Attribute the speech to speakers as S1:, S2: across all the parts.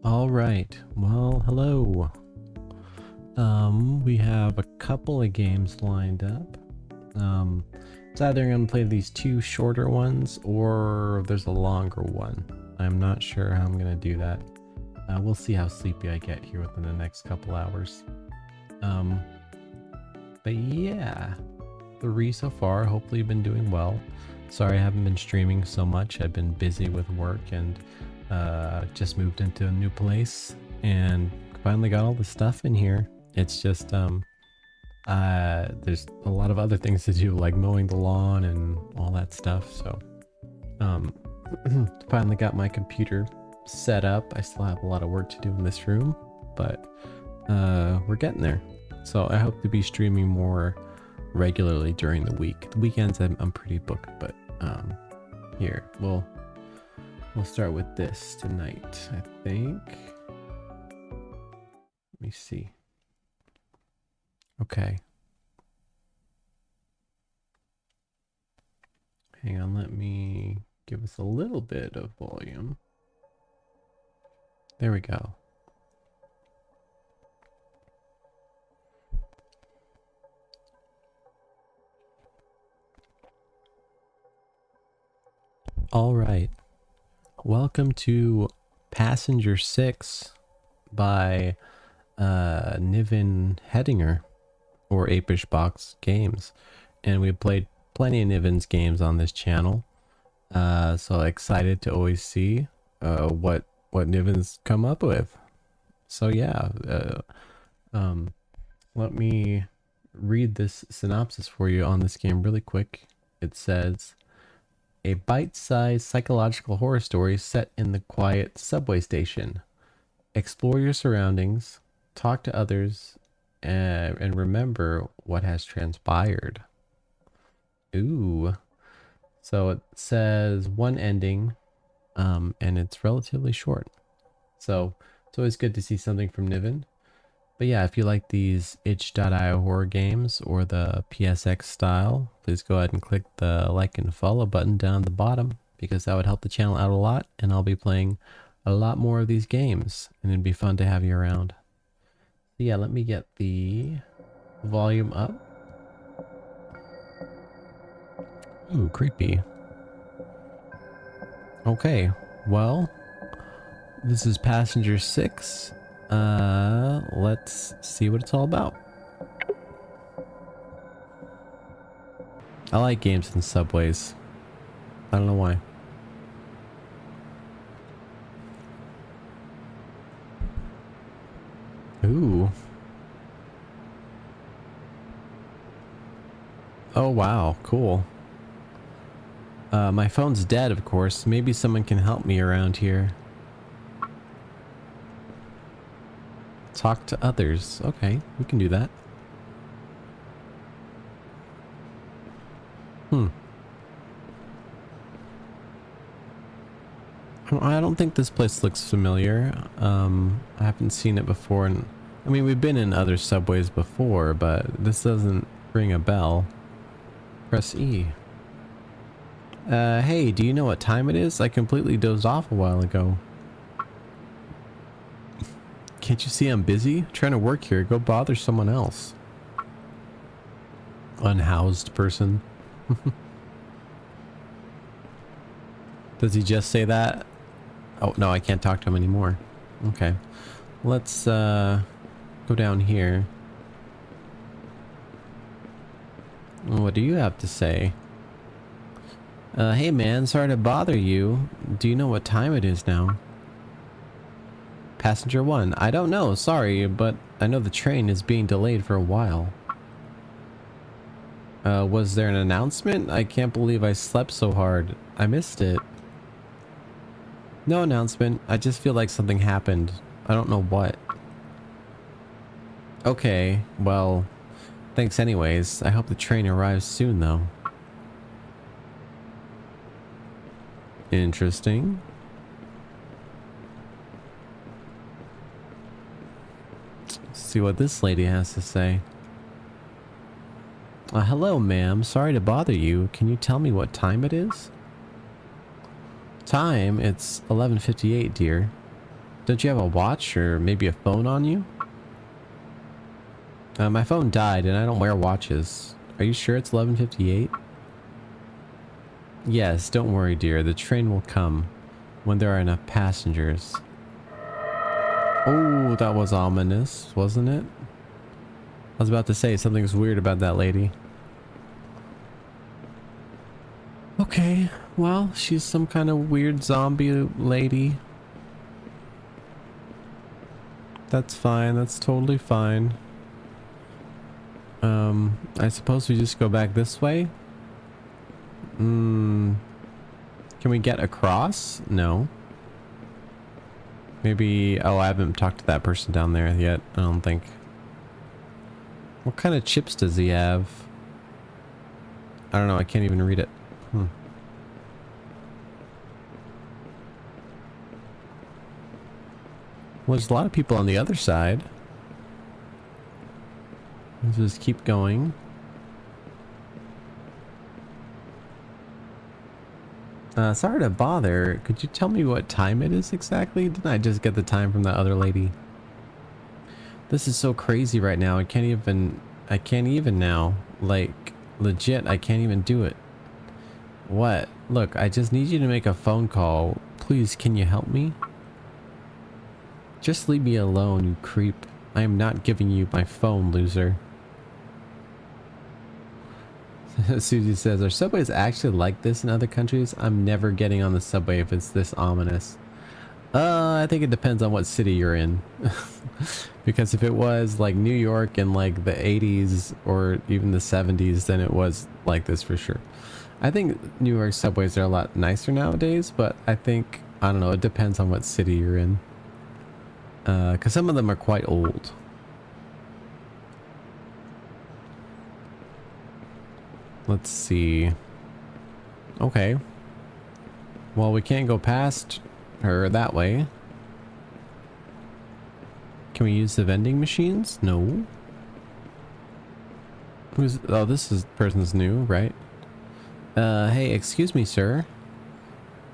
S1: All right. Well, hello. We have a couple of games lined up. It's either I'm gonna play these two shorter ones or there's a longer one. I'm not sure how I'm gonna do that. We'll see how sleepy I get here within the next couple hours. But yeah, 3 so far. Hopefully you've been doing well. Sorry I haven't been streaming so much. I've been busy with work and just moved into a new place and finally got all the stuff in here. It's just there's a lot of other things to do, like mowing the lawn and all that stuff. So finally got my computer set up. I still have a lot of work to do in this room, but we're getting there. So I hope to be streaming more regularly during the week. The weekends I'm pretty booked, but here we'll start with this tonight, I think. Let me see. Okay. Hang on, let me give us a little bit of volume. There we go. All right. Welcome to Passenger 6 by Niven Hedinger, or Apish Box Games. And we played plenty of Niven's games on this channel. So excited to always see what Niven's come up with. So yeah, let me read this synopsis for you on this game really quick. It says, a bite-sized psychological horror story set in the quiet subway station. Explore your surroundings, talk to others, and remember what has transpired. Ooh. So it says one ending, and it's relatively short. So it's always good to see something from Niven. But yeah, if you like these itch.io horror games or the PSX style, please go ahead and click the like and follow button down the bottom, because that would help the channel out a lot, and I'll be playing a lot more of these games, and it'd be fun to have you around. So yeah, let me get the volume up. Ooh, creepy. Okay, well, this is Passenger 6. Let's see what it's all about. I like games in subways. I don't know why. Ooh. Oh wow, cool. My phone's dead, of course. Maybe someone can help me around here. Talk to others. Okay, we can do that. I don't think this place looks familiar. I haven't seen it before, and I mean, we've been in other subways before, but this doesn't ring a bell. Press E. Hey, do you know what time it is? I completely dozed off a while ago. Can't you see I'm busy? I'm trying to work here. Go bother someone else. Unhoused person. Does he just say that? Oh, no, I can't talk to him anymore. Okay. Let's go down here. What do you have to say? Hey man, sorry to bother you. Do you know what time it is now? Passenger 1. I don't know, sorry, but I know the train is being delayed for a while. Was there an announcement? I can't believe I slept so hard. I missed it. No announcement. I just feel like something happened. I don't know what. Okay, well, thanks anyways. I hope the train arrives soon though. Interesting. Let's see what this lady has to say. Hello, ma'am. Sorry to bother you. Can you tell me what time it is? Time? It's 11:58, dear. Don't you have a watch or maybe a phone on you? My phone died and I don't wear watches. Are you sure it's 11:58? Yes, don't worry, dear. The train will come when there are enough passengers. Oh, that was ominous, wasn't it? I was about to say something's weird about that lady. Okay, well, she's some kind of weird zombie lady. That's fine, that's totally fine. I suppose we just go back this way? Can we get across? No. Maybe, oh, I haven't talked to that person down there yet, I don't think. What kind of chips does he have? I don't know, I can't even read it. Well, there's a lot of people on the other side. Let's just keep going. Sorry to bother. Could you tell me what time it is exactly? Didn't I just get the time from that other lady? This is so crazy right now. I can't even now. Like, legit, I can't even do it. What? Look, I just need you to make a phone call. Please, can you help me? Just leave me alone, you creep. I am not giving you my phone, loser. Susie says, are subways actually like this in other countries? I'm never getting on the subway if it's this ominous. I think it depends on what city you're in. Because if it was like New York in like the 80s or even the 70s, then it was like this for sure. I think New York subways are a lot nicer nowadays, but I think, I don't know, it depends on what city you're in. Because some of them are quite old. Let's see. Okay. Well, we can't go past her that way. Can we use the vending machines? No. Who's... Oh, this is person's new, right? Hey, excuse me, sir.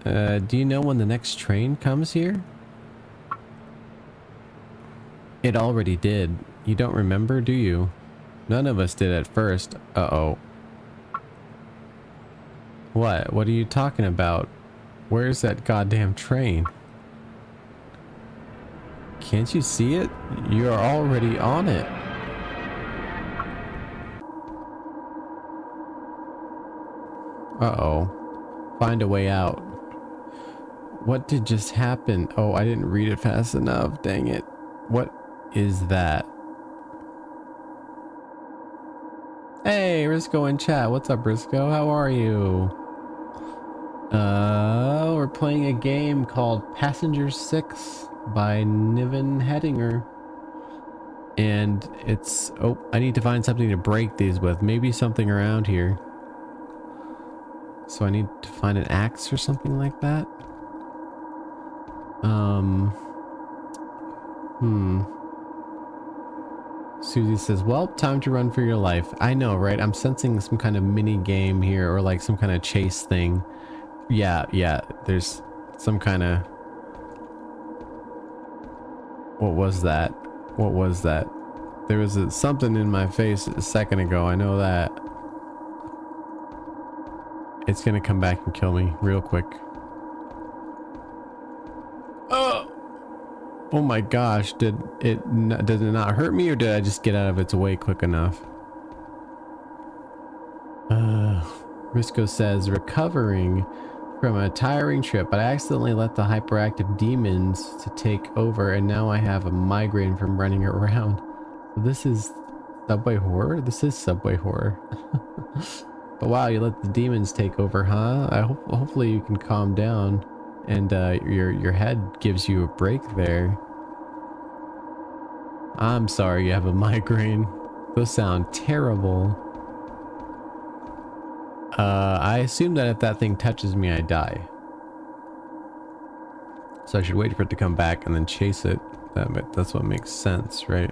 S1: Do you know when the next train comes here? It already did. You don't remember, do you? None of us did at first. Uh-oh. What? What are you talking about? Where's that goddamn train? Can't you see it? You're already on it. Uh-oh. Find a way out. What did just happen? Oh, I didn't read it fast enough. Dang it. What is that? Hey, Risco in chat. What's up, Risco? How are you? We're playing a game called Passenger 6 by Niven Hedinger. And it's... Oh, I need to find something to break these with. Maybe something around here. So I need to find an axe or something like that. Susie says, well, time to run for your life. I know, right? I'm sensing some kind of mini game here, or like some kind of chase thing. Yeah, there's some kind of... What was that? What was that? There was something in my face a second ago, I know that. It's gonna come back and kill me real quick. Oh my gosh, did it not hurt me, or did I just get out of its way quick enough? Risco says, recovering from a tiring trip, but I accidentally let the hyperactive demons to take over, and now I have a migraine from running around. This is subway horror? This is subway horror. But wow, you let the demons take over, huh? Hopefully you can calm down. And your head gives you a break there. I'm sorry you have a migraine. Those sound terrible. I assume that if that thing touches me, I die. So I should wait for it to come back and then chase it. That's what makes sense, right?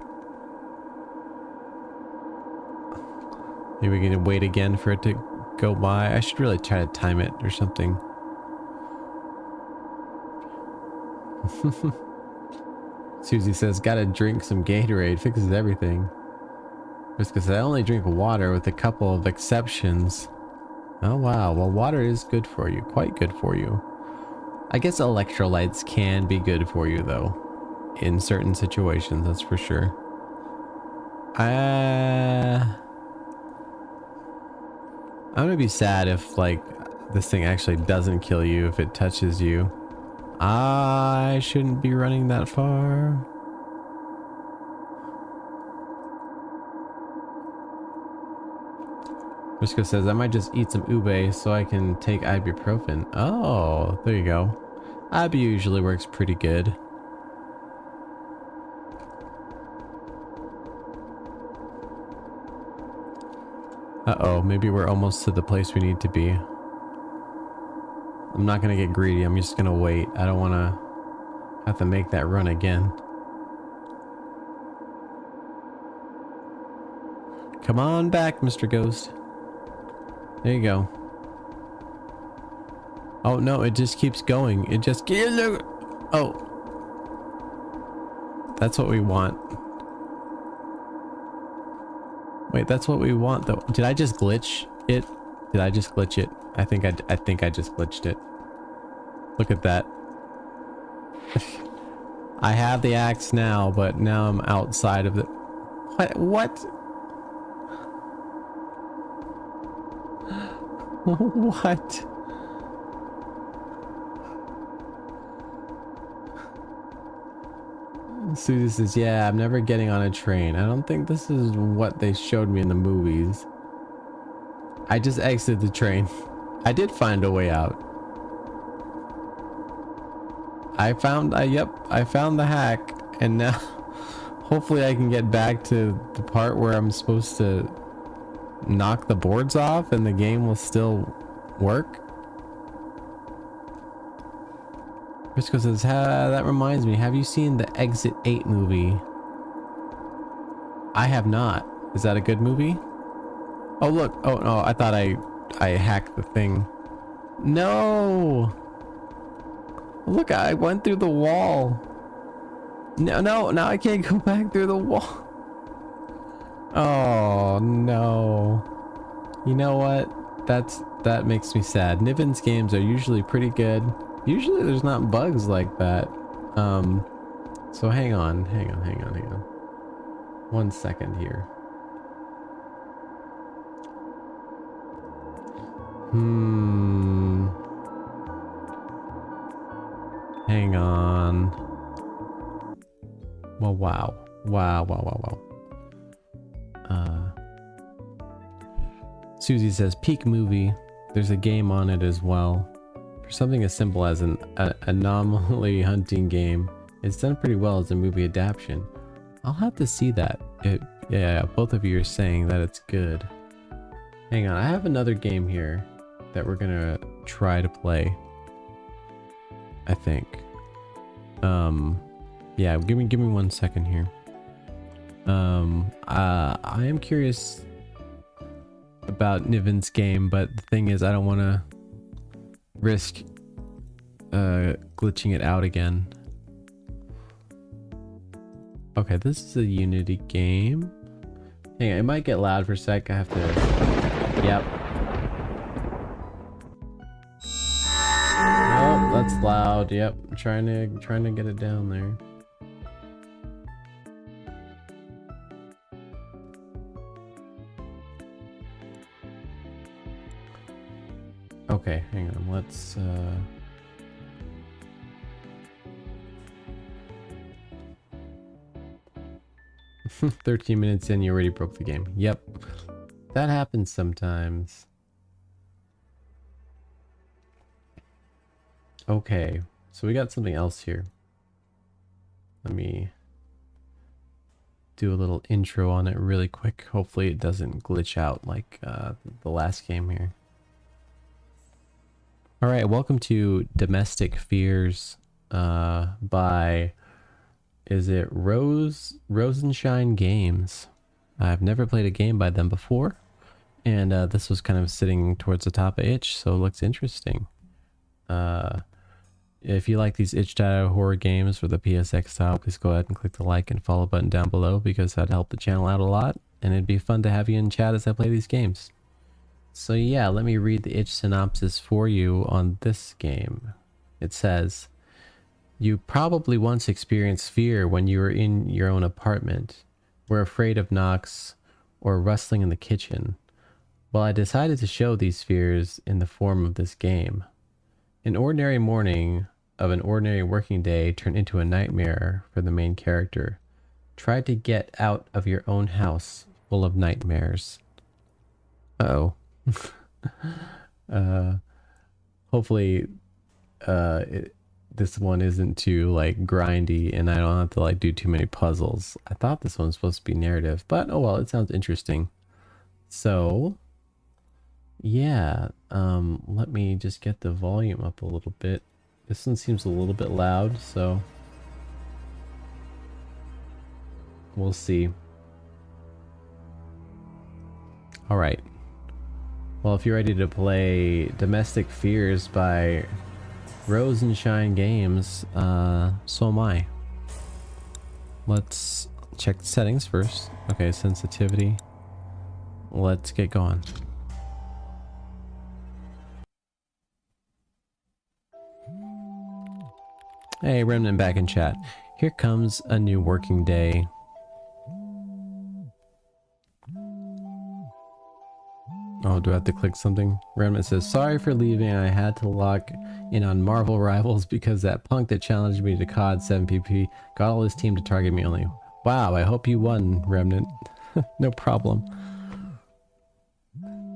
S1: Maybe we can wait again for it to go by. I should really try to time it or something. Susie says, gotta drink some Gatorade, fixes everything. Because I only drink water with a couple of exceptions. Oh wow, well water is good for you, quite good for you. I guess electrolytes can be good for you though, in certain situations, that's for sure. I'm gonna be sad if like this thing actually doesn't kill you if it touches you. I shouldn't be running that far. Risco says, I might just eat some ube so I can take ibuprofen. Oh, there you go. Ibu usually works pretty good. Uh-oh, maybe we're almost to the place we need to be. I'm not gonna get greedy, I'm just gonna wait. I don't wanna have to make that run again. Come on back, Mr. Ghost. There you go. Oh no, it just keeps going. It just... Oh. That's what we want. Wait, that's what we want though. Did I just glitch it? Did I just glitch it? I think I just glitched it. Look at that. I have the axe now, but now I'm outside of the... What? What? Susie says, yeah, I'm never getting on a train. I don't think this is what they showed me in the movies. I just exited the train. I did find a way out. I found the hack, and now hopefully I can get back to the part where I'm supposed to knock the boards off and the game will still work. Risco says, that reminds me, have you seen the Exit 8 movie? I have not. Is that a good movie? Oh look, oh no, I thought I hacked the thing. No! Look, I went through the wall. No, now I can't go back through the wall. Oh no. You know what? That makes me sad. Niven's games are usually pretty good. Usually there's not bugs like that. So hang on. 1 second here. Hang on. Well, wow. Susie says, peak movie. There's a game on it as well. For something as simple as an anomaly hunting game, it's done pretty well as a movie adaptation. I'll have to see that. Yeah, both of you are saying that it's good. Hang on, I have another game here that we're gonna try to play. I think. Yeah, give me 1 second here. I am curious about Niven's game, but the thing is I don't want to risk glitching it out again. Okay, this is a Unity game. Hang on, it might get loud for a sec. I have to... Yep. Oh, that's loud. Yep, I'm trying to get it down there. Okay, hang on. Let's 13 minutes in, you already broke the game. Yep. That happens sometimes. Okay, so we got something else here. Let me do a little intro on it really quick. Hopefully it doesn't glitch out like the last game here. Alright, welcome to Domestic Fears by... Is it Rosenshine Games? I've never played a game by them before, and this was kind of sitting towards the top of itch, so it looks interesting. If you like these itch.io horror games for the PSX style, please go ahead and click the like and follow button down below because that'd help the channel out a lot. And it'd be fun to have you in chat as I play these games. So yeah, let me read the itch synopsis for you on this game. It says, you probably once experienced fear when you were in your own apartment, were afraid of knocks or rustling in the kitchen. Well, I decided to show these fears in the form of this game. An ordinary morning of an ordinary working day turned into a nightmare for the main character. Try to get out of your own house full of nightmares. Uh-oh. Hopefully this one isn't too like grindy and I don't have to like do too many puzzles. I thought this one was supposed to be narrative, but oh well, it sounds interesting. So yeah, let me just get the volume up a little bit. This one seems a little bit loud, so we'll see. All right. Well, if you're ready to play Domestic Fears by Rose and Shine Games, so am I. Let's check the settings first. Okay, sensitivity. Let's get going. Hey, Remnant back in chat. Here comes a new working day. Oh, do I have to click something? Remnant says, sorry for leaving. I had to log in on Marvel Rivals because that punk that challenged me to COD 7PP got all his team to target me only. Wow, I hope you won, Remnant. No problem.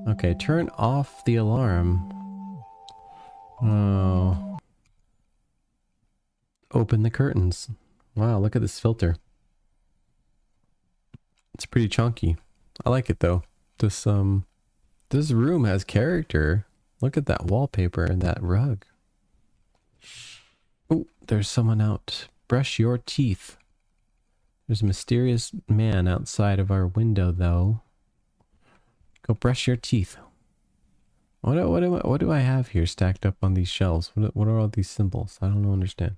S1: Okay, turn off the alarm. Oh. Open the curtains. Wow, look at this filter. It's pretty chunky. I like it though. This room has character. Look at that wallpaper and that rug. Oh, there's someone out. Brush your teeth. There's a mysterious man outside of our window though. Go brush your teeth. What do I have here stacked up on these shelves? What are all these symbols? I don't understand.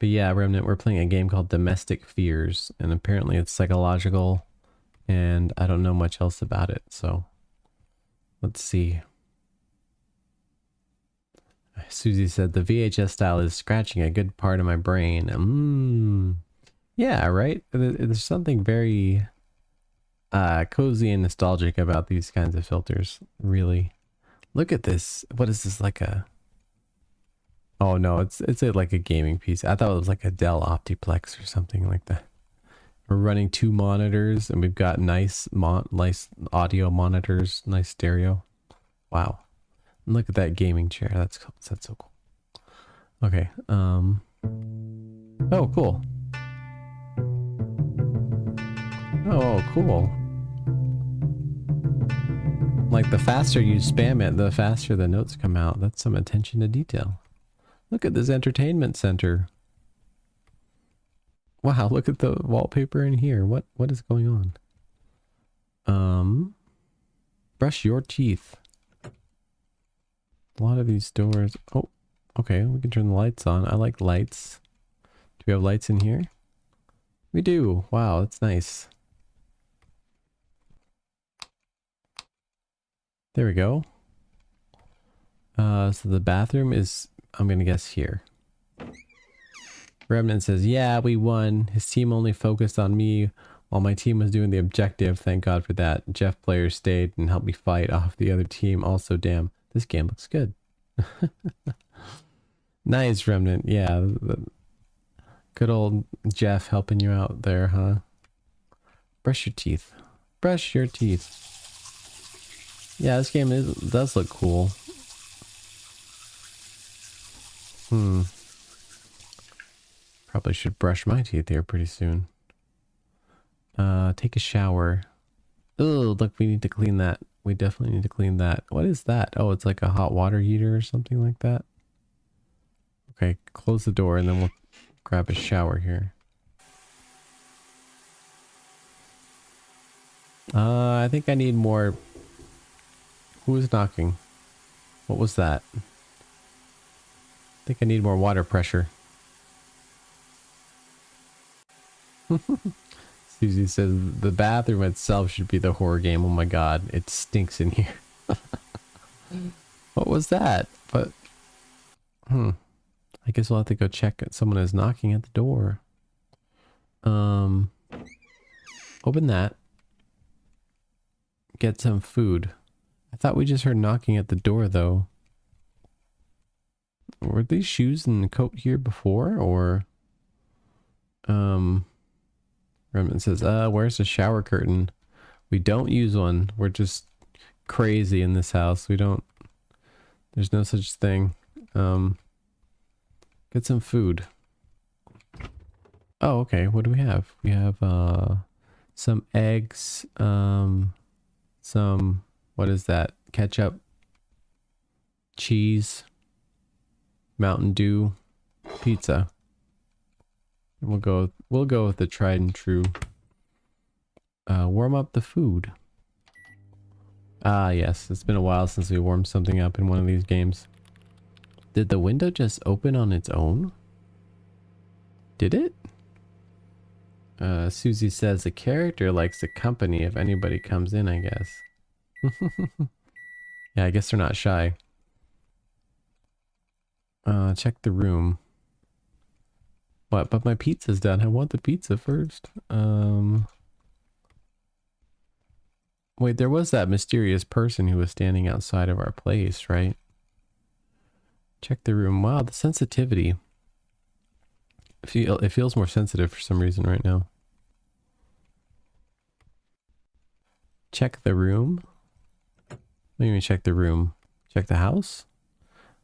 S1: But yeah, Remnant, we're playing a game called Domestic Fears, and apparently it's psychological, and I don't know much else about it, so let's see. Susie said, the VHS style is scratching a good part of my brain. Yeah, right? There's something very cozy and nostalgic about these kinds of filters, really. Look at this. What is this, like a... Oh no, it's like a gaming piece. I thought it was like a Dell Optiplex or something like that. We're running 2 monitors and we've got nice audio monitors, nice stereo. Wow. And look at that gaming chair. That's so cool. Okay. Oh, cool. Oh, cool. Like the faster you spam it, the faster the notes come out. That's some attention to detail. Look at this entertainment center. Wow, look at the wallpaper in here. What is going on? Brush your teeth. A lot of these doors. Oh, okay, we can turn the lights on. I like lights. Do we have lights in here? We do. Wow, that's nice. There we go. So the bathroom is, I'm gonna guess here. Remnant says, yeah, we won. His team only focused on me while my team was doing the objective. Thank God for that. Jeff player stayed and helped me fight off the other team. Also, damn, this game looks good. Nice, Remnant. Yeah. Good old Jeff helping you out there, huh? Brush your teeth. Brush your teeth. Yeah, this game does look cool. Probably should brush my teeth here pretty soon. Take a shower. Oh, look, we need to clean that. We definitely need to clean that. What is that? Oh, it's like a hot water heater or something like that. Okay, close the door and then we'll grab a shower here. I think I need more Who is knocking? What was that? I think I need more water pressure. Susie says the bathroom itself should be the horror game. Oh my god, it stinks in here. What was that? But I guess we'll have to go check it. Someone is knocking at the door. Open that. Get some food. I thought we just heard knocking at the door though. Were these shoes and the coat here before, or Remnant says, where's the shower curtain? We don't use one. We're just crazy in this house. We don't, there's no such thing. Get some food. Oh, okay. What do we have? We have some eggs, some, what is that? Ketchup, cheese, Mountain Dew, pizza. We'll go with the tried and true. Warm up the food. Ah, yes. It's been a while since we warmed something up in one of these games. Did the window just open on its own? Did it? Susie says the character likes the company if anybody comes in, I guess. Yeah, I guess they're not shy. Check the room. What? But my pizza's done. I want the pizza first. Wait, there was that mysterious person who was standing outside of our place, right? Check the room. Wow, the sensitivity. It feels more sensitive for some reason right now. Check the room. What do you mean check the room? Check the house?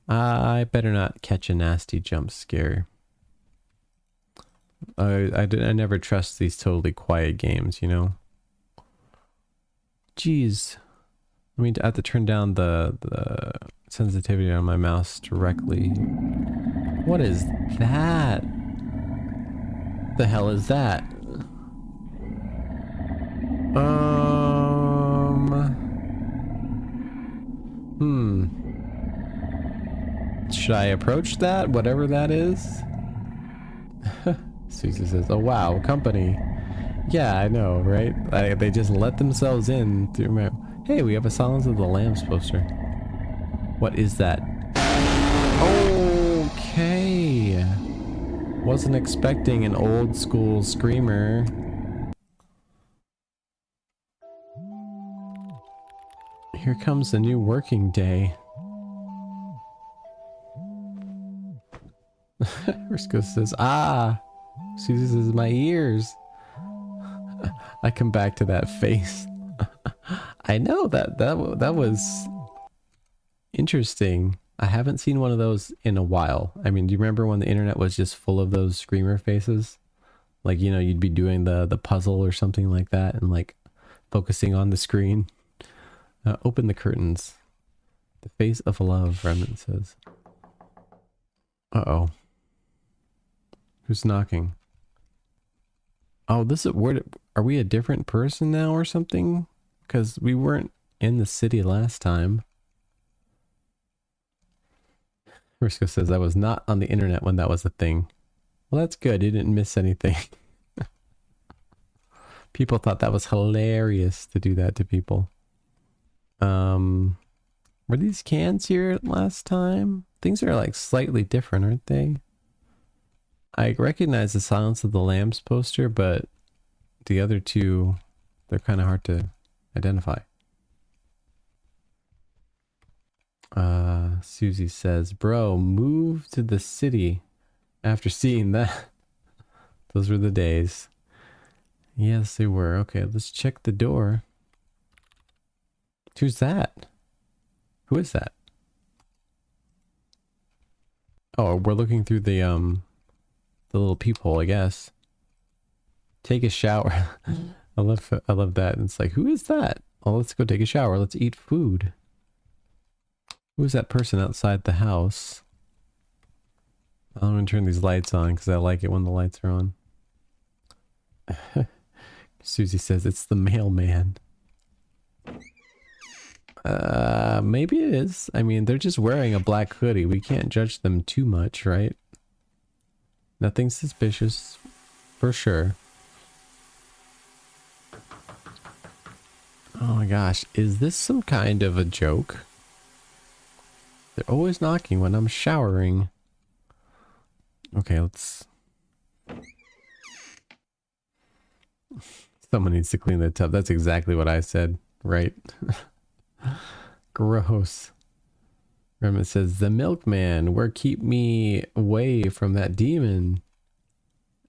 S1: I better not catch a nasty jump scare. I never trust these totally quiet games, you know? Jeez. I mean, I have to turn down the sensitivity on my mouse directly. What is that? The hell is that? Should I approach that? Whatever that is? Susie says, oh wow, company. Yeah, I know, right? They just let themselves in through my... Hey, we have a Silence of the Lambs poster. What is that? Okay. Wasn't expecting an old school screamer. Here comes the new working day. Risco says, ah, Susie says, my ears. I come back to that face. I know that was interesting. I haven't seen one of those in a while. I mean, do you remember when the internet was just full of those screamer faces? Like, you know, you'd be doing the puzzle or something like that and like focusing on the screen. Open the curtains. The face of love, Remnant says. Uh-oh. Who's knocking? Oh, this is where are we a different person now or something? Because we weren't in the city last time. Risco says I was not on the internet when that was a thing. Well, that's good. You didn't miss anything. People thought that was hilarious to do that to people. Were these cans here last time? Things are like slightly different, aren't they? I recognize the Silence of the Lambs poster, but the other two, they're kind of hard to identify. Susie says, bro, move to the city after seeing that. Those were the days. Yes, they were. Okay, let's check the door. Who's that? Who is that? Oh, we're looking through the little peephole, I guess. Take a shower. I love that. And it's like, who is that? Oh, let's go take a shower. Let's eat food. Who's that person outside the house? I'm gonna turn these lights on because I like it when the lights are on. Susie says it's the mailman. Maybe it is. I mean, they're just wearing a black hoodie. We can't judge them too much, right? Nothing suspicious, for sure. Oh my gosh, is this some kind of a joke? They're always knocking when I'm showering. Okay, let's... Someone needs to clean the tub. That's exactly what I said, right? Gross. Remnant says, the milkman, where keep me away from that demon.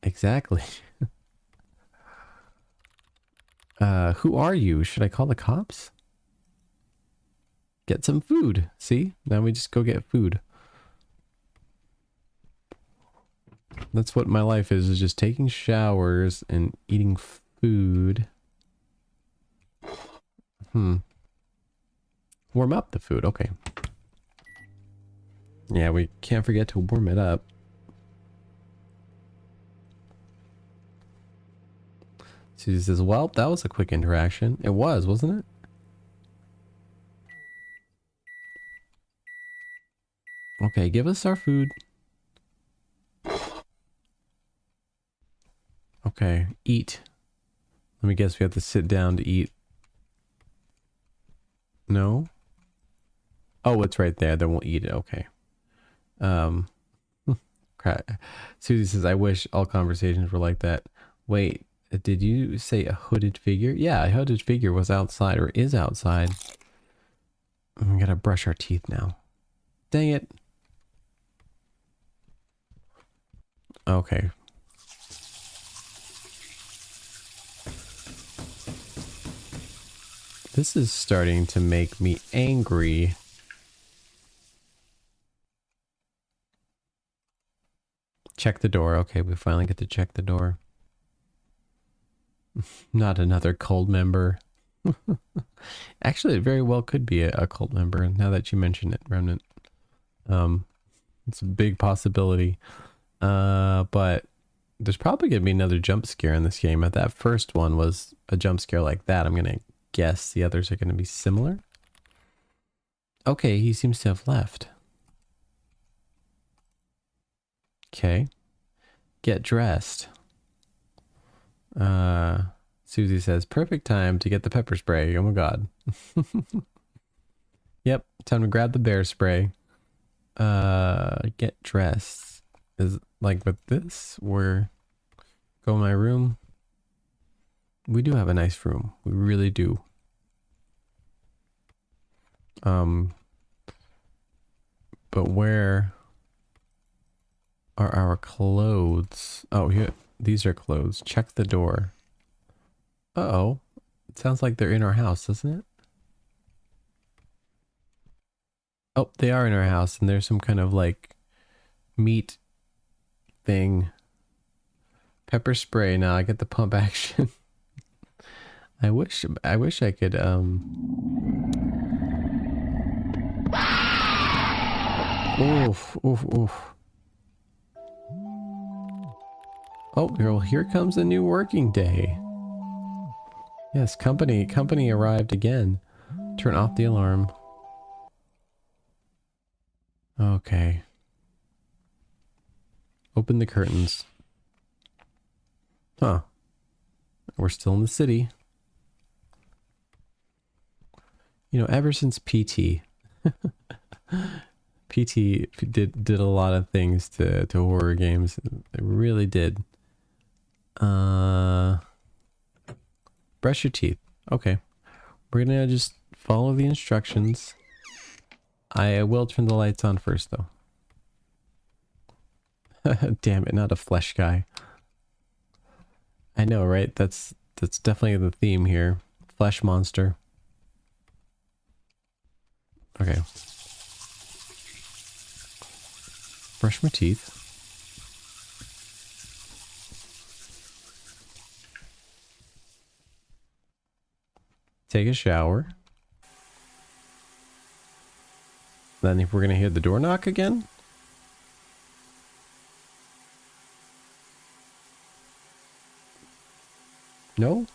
S1: Exactly. Who are you? Should I call the cops? Get some food. See? Now we just go get food. That's what my life is just taking showers and eating food. Warm up the food. Okay. Yeah, we can't forget to warm it up. Susie says, well, that was a quick interaction. It was, wasn't it? Okay, give us our food. Okay, eat. Let me guess we have to sit down to eat. No? Oh, it's right there. Then we'll eat it. Okay. Crap. Susie says, I wish all conversations were like that. Wait, did you say a hooded figure? Yeah, a hooded figure was outside or is outside. We gotta brush our teeth now. Dang it. Okay. This is starting to make me angry. Check the door. Okay, we finally get to check the door. Not another cult member. Actually, it very well could be a cult member, now that you mention it, Remnant. It's a big possibility. But there's probably going to be another jump scare in this game. If that first one was a jump scare like that, I'm going to guess the others are going to be similar. Okay, he seems to have left. Okay. Get dressed. Susie says, perfect time to get the pepper spray. Oh my god. Yep, time to grab the bear spray. Get dressed. Is like with this, we're go in my room. We do have a nice room. We really do. But where are our clothes? Oh, here. These are clothes. Check the door. Uh-oh. It sounds like they're in our house, doesn't it? Oh, they are in our house, and there's some kind of like meat thing. Pepper spray. Now I get the pump action. I wish I could oof, oof, oof. Oh, well, here comes a new working day. Yes, company arrived again. Turn off the alarm. Okay. Open the curtains. Huh. We're still in the city. You know, ever since PT, PT did a lot of things to horror games. It really did. Brush your teeth. Okay. We're gonna just follow the instructions. I will turn the lights on first, though. Damn it, not a flesh guy. I know, right? That's definitely the theme here. Flesh monster. Okay. Brush my teeth. Take a shower. Then if we're gonna hear the door knock again. No?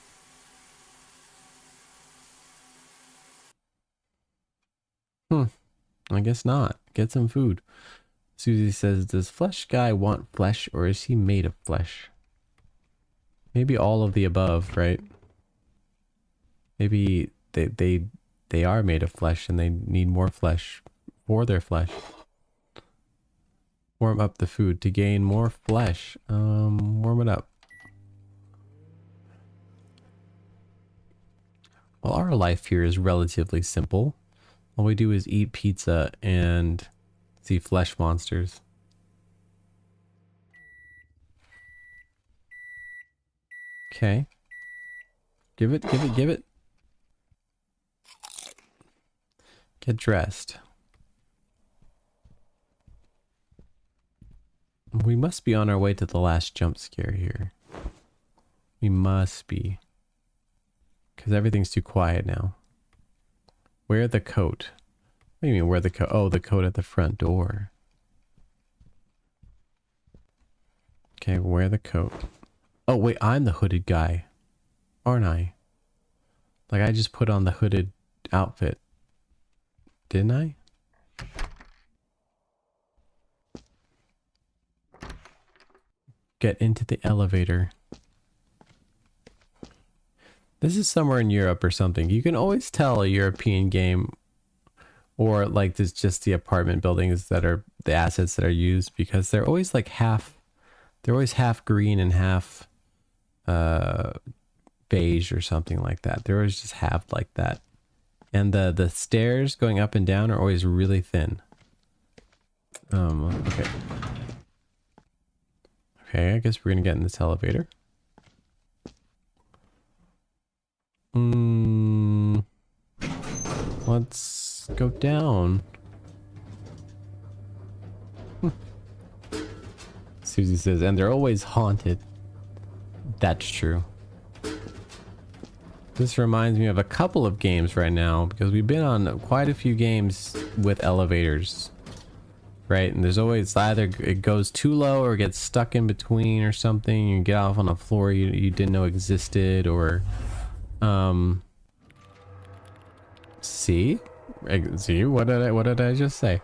S1: I guess not. Get some food. Susie says, does Flesh Guy want flesh or is he made of flesh? Maybe all of the above, right? Maybe they are made of flesh and they need more flesh for their flesh. Warm up the food to gain more flesh. Warm it up. Well, our life here is relatively simple. All we do is eat pizza and see flesh monsters. Okay. Give it, give it, give it. Get dressed. We must be on our way to the last jump scare here. We must be. Because everything's too quiet now. Wear the coat. What do you mean wear the coat? Oh, the coat at the front door. Okay, wear the coat. Oh, wait, I'm the hooded guy. Aren't I? Like, I just put on the hooded outfit. Didn't I? Get into the elevator. This is somewhere in Europe or something. You can always tell a European game, or like there's just the apartment buildings that are the assets that are used, because they're always like they're always half green and half beige or something like that. They're always just half like that. And the stairs going up and down are always really thin. Okay. Okay, I guess we're gonna get in this elevator. Let's go down. Susie says, and they're always haunted. That's true. This reminds me of a couple of games right now, because we've been on quite a few games with elevators, right? And there's always either it goes too low or gets stuck in between or something. You get off on a floor you didn't know existed, or see, what did I just say?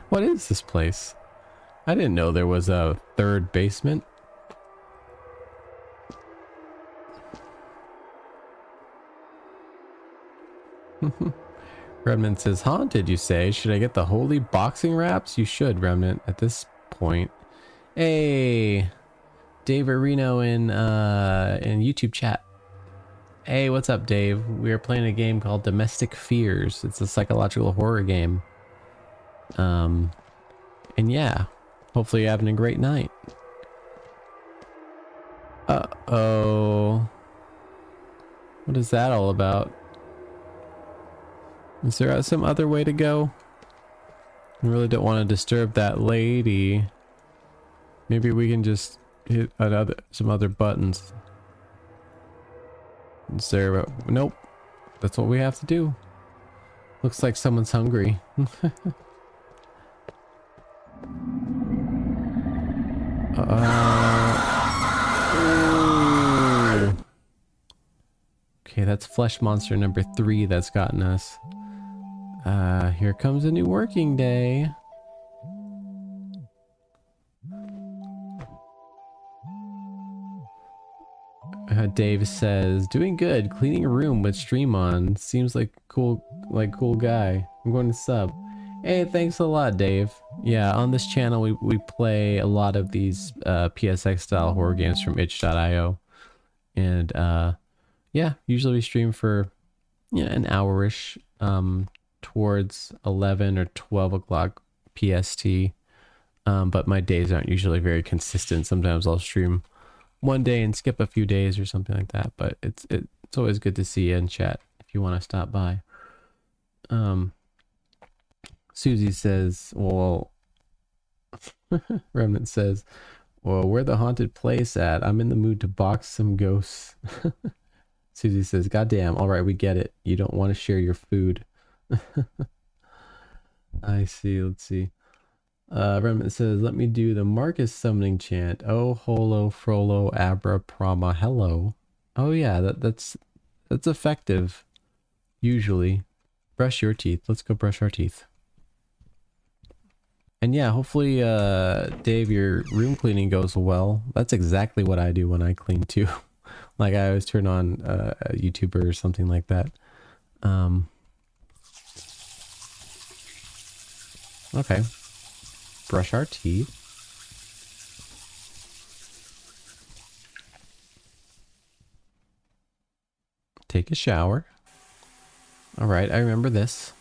S1: What is this place? I didn't know there was a third basement. Remnant says, haunted, you say? Should I get the holy boxing wraps? You should, Remnant, at this point. Hey, Dave Areno in YouTube chat. Hey, what's up, Dave? We are playing a game called Domestic Fears. It's a psychological horror game. And yeah, hopefully you're having a great night. Uh-oh. What is that all about? Is there some other way to go? I really don't want to disturb that lady. Maybe we can just hit some other buttons. Is there nope. That's what we have to do. Looks like someone's hungry. Ooh. Okay, that's flesh monster number 3 that's gotten us. Here comes a new working day. Dave says, doing good, cleaning a room with stream on. Seems like cool guy. I'm going to sub. Hey, thanks a lot, Dave. Yeah, on this channel we play a lot of these PSX style horror games from itch.io. And yeah, usually we stream for an hour-ish, towards 11 or 12 o'clock PST. But my days aren't usually very consistent. Sometimes I'll stream one day and skip a few days or something like that, but it's always good to see you in chat if you want to stop by. Susie says, well, Remnant says, well, where the haunted place at? I'm in the mood to box some ghosts. Susie says, goddamn, all right, we get it. You don't want to share your food. I see, let's see. Remnant says, let me do the Marcus summoning chant. Oh, holo, frollo, abra, prama, hello. Oh yeah, that's effective. Usually. brush your teeth. Let's go brush our teeth. And yeah, hopefully, Dave, your room cleaning goes well. That's exactly what I do when I clean too. Like I always turn on a YouTuber or something like that. Okay. Brush our teeth. Take a shower. All right, I remember this.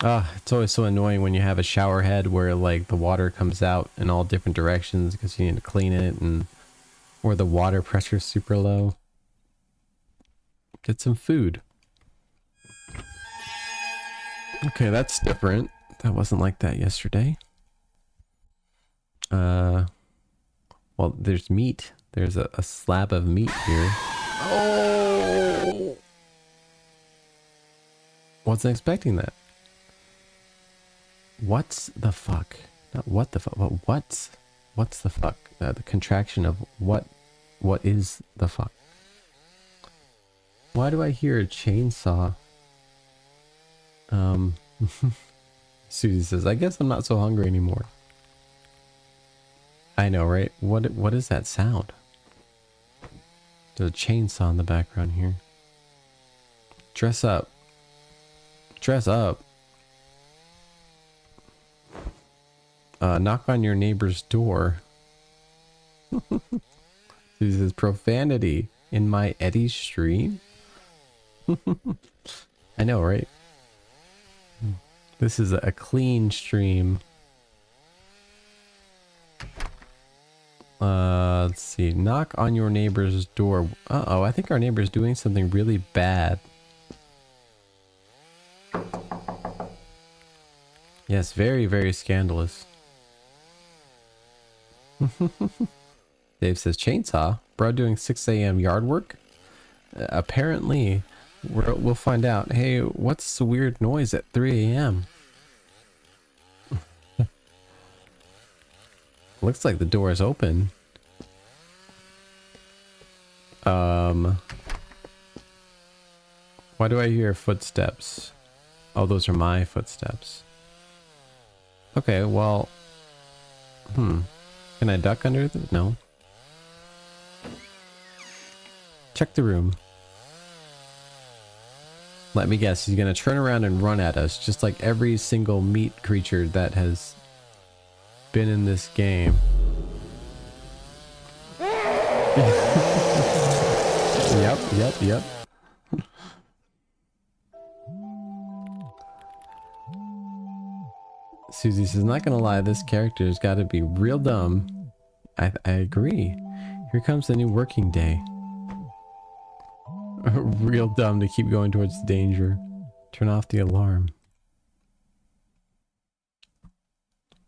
S1: Ah, it's always so annoying when you have a shower head where like the water comes out in all different directions because you need to clean it, and or the water pressure is super low. Get some food. Okay, that's different. That wasn't like that yesterday. Well, there's meat. There's a slab of meat here. Oh! Wasn't expecting that. What's the fuck? Not what the fuck, but what's the fuck? The contraction of what is the fuck? Why do I hear a chainsaw? Susie says, I guess I'm not so hungry anymore. I know, right? What is that sound? There's a chainsaw in the background here. Dress up. Dress up. Knock on your neighbor's door. This is profanity in my Eddie stream. I know, right? This is a clean stream. Let's see. Knock on your neighbor's door. Uh-oh, I think our neighbor's doing something really bad. Yes, very, very scandalous. Dave says, chainsaw? Bro doing 6 a.m. yard work? Apparently, we'll find out. Hey, what's the weird noise at 3 a.m.? Looks like the door is open. Why do I hear footsteps? Oh, those are my footsteps. Okay, well... Can I duck under the... No. Check the room. Let me guess, he's gonna turn around and run at us, just like every single meat creature that has been in this game. Yep. Susie says, not gonna lie, this character's gotta be real dumb. I agree. Here comes the new working day. Real dumb to keep going towards the danger. Turn off the alarm.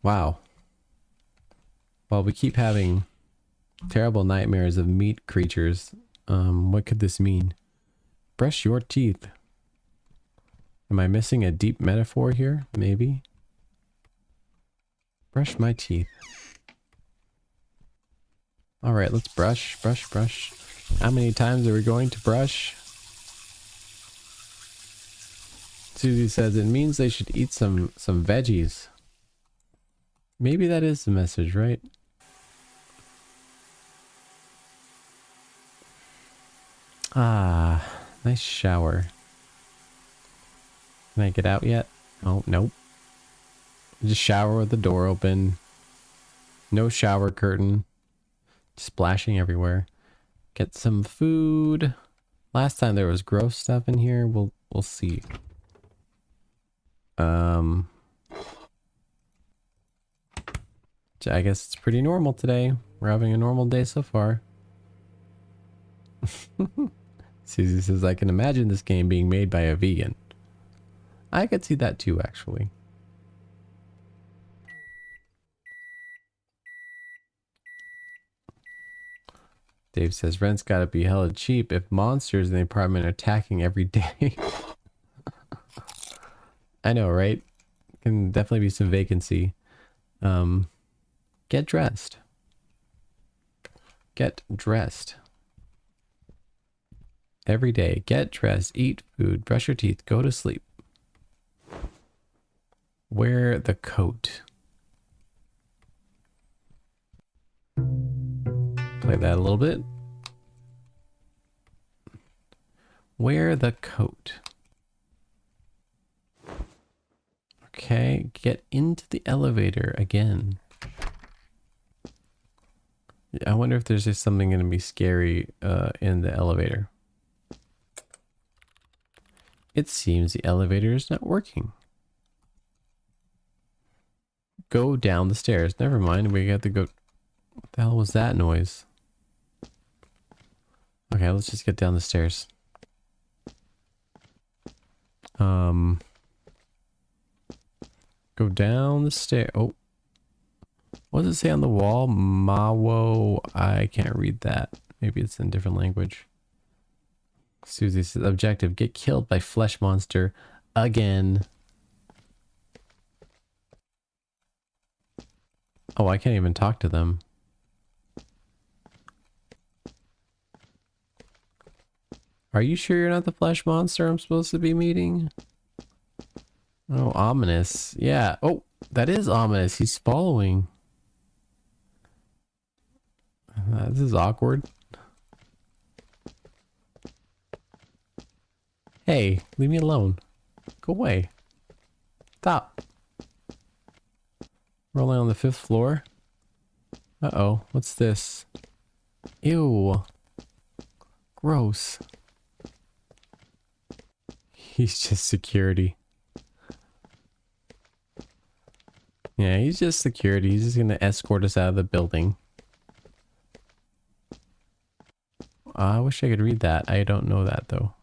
S1: Wow. Well, we keep having terrible nightmares of meat creatures. What could this mean? Brush your teeth. Am I missing a deep metaphor here? Maybe. Brush my teeth. Alright, let's brush. How many times are we going to brush? Susie says it means they should eat some veggies. Maybe that is the message, right? Ah, nice shower. Can I get out yet? Oh, nope. Just shower with the door open. No shower curtain. Splashing everywhere. Get some food. Last time there was gross stuff in here. We'll see. I guess it's pretty normal today. We're having a normal day so far. Susie says, I can imagine this game being made by a vegan. I could see that too, actually. Dave says, rent's gotta be hella cheap if monsters in the apartment are attacking every day. I know, right? Can definitely be some vacancy. Get dressed. Get dressed. every day. Get dressed, eat food, brush your teeth, go to sleep. Wear the coat. Play that a little bit. Wear the coat. Okay, get into the elevator again. I wonder if there's just something going to be scary in the elevator. It seems the elevator is not working. Go down the stairs. Never mind, we have to go... What the hell was that noise? Okay, let's just get down the stairs. Go down the stair. Oh. What does it say on the wall? Mawo. I can't read that. Maybe it's in a different language. Susie says, objective. Get killed by flesh monster again. Oh, I can't even talk to them. Are you sure you're not the flesh monster I'm supposed to be meeting? Oh, ominous. Yeah. Oh, that is ominous. He's following. This is awkward. Hey, leave me alone. Go away. Stop. We're only on the 5th floor. Uh-oh. What's this? Ew. Gross. He's just security. Yeah, he's just security. He's just gonna escort us out of the building. I wish I could read that. I don't know that though.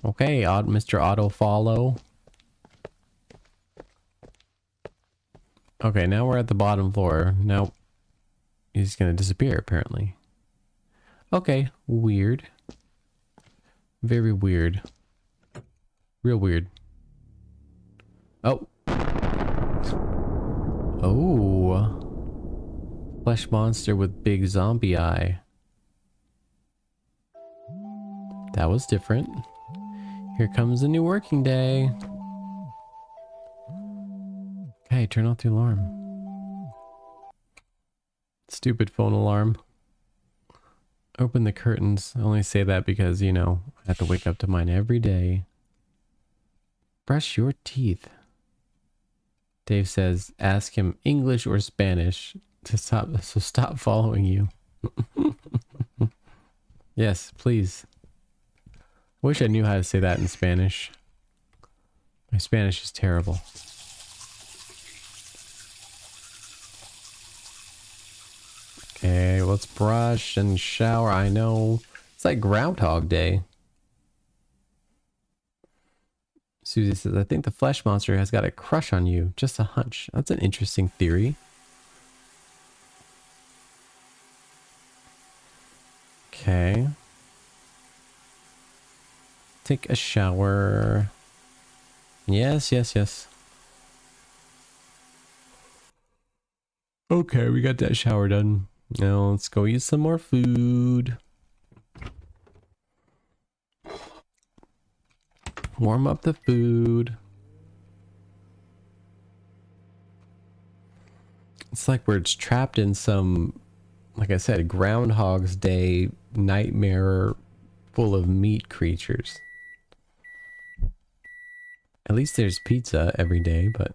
S1: Okay, Mr. Auto Follow. Okay, now we're at the bottom floor. Now he's gonna disappear apparently. Okay, weird. Very weird. Real weird. Oh. Oh. Flesh monster with big zombie eye. That was different. Here comes a new working day. Okay, turn off the alarm. Stupid phone alarm. Open the curtains. I only say that because, you know, I have to wake up to mine every day. Brush your teeth. Dave says, ask him English or Spanish to stop following you. Yes, please. I wish I knew how to say that in Spanish. My Spanish is terrible. Okay, let's brush and shower. I know. It's like Groundhog Day. Susie says, I think the flesh monster has got a crush on you. Just a hunch. That's an interesting theory. Okay. Take a shower. Yes, yes, yes. Okay, we got that shower done. Now let's go eat some more food. Warm up the food. It's like we're trapped in some, like I said, Groundhog's Day nightmare full of meat creatures. At least there's pizza every day, but...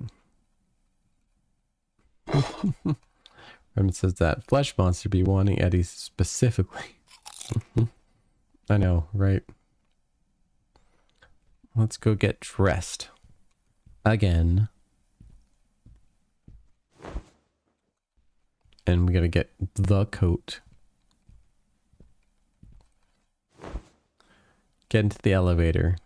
S1: Redmond says that flesh monster be wanting Eddie specifically. I know, right? Let's go get dressed. Again. And we gotta get the coat. Get into the elevator.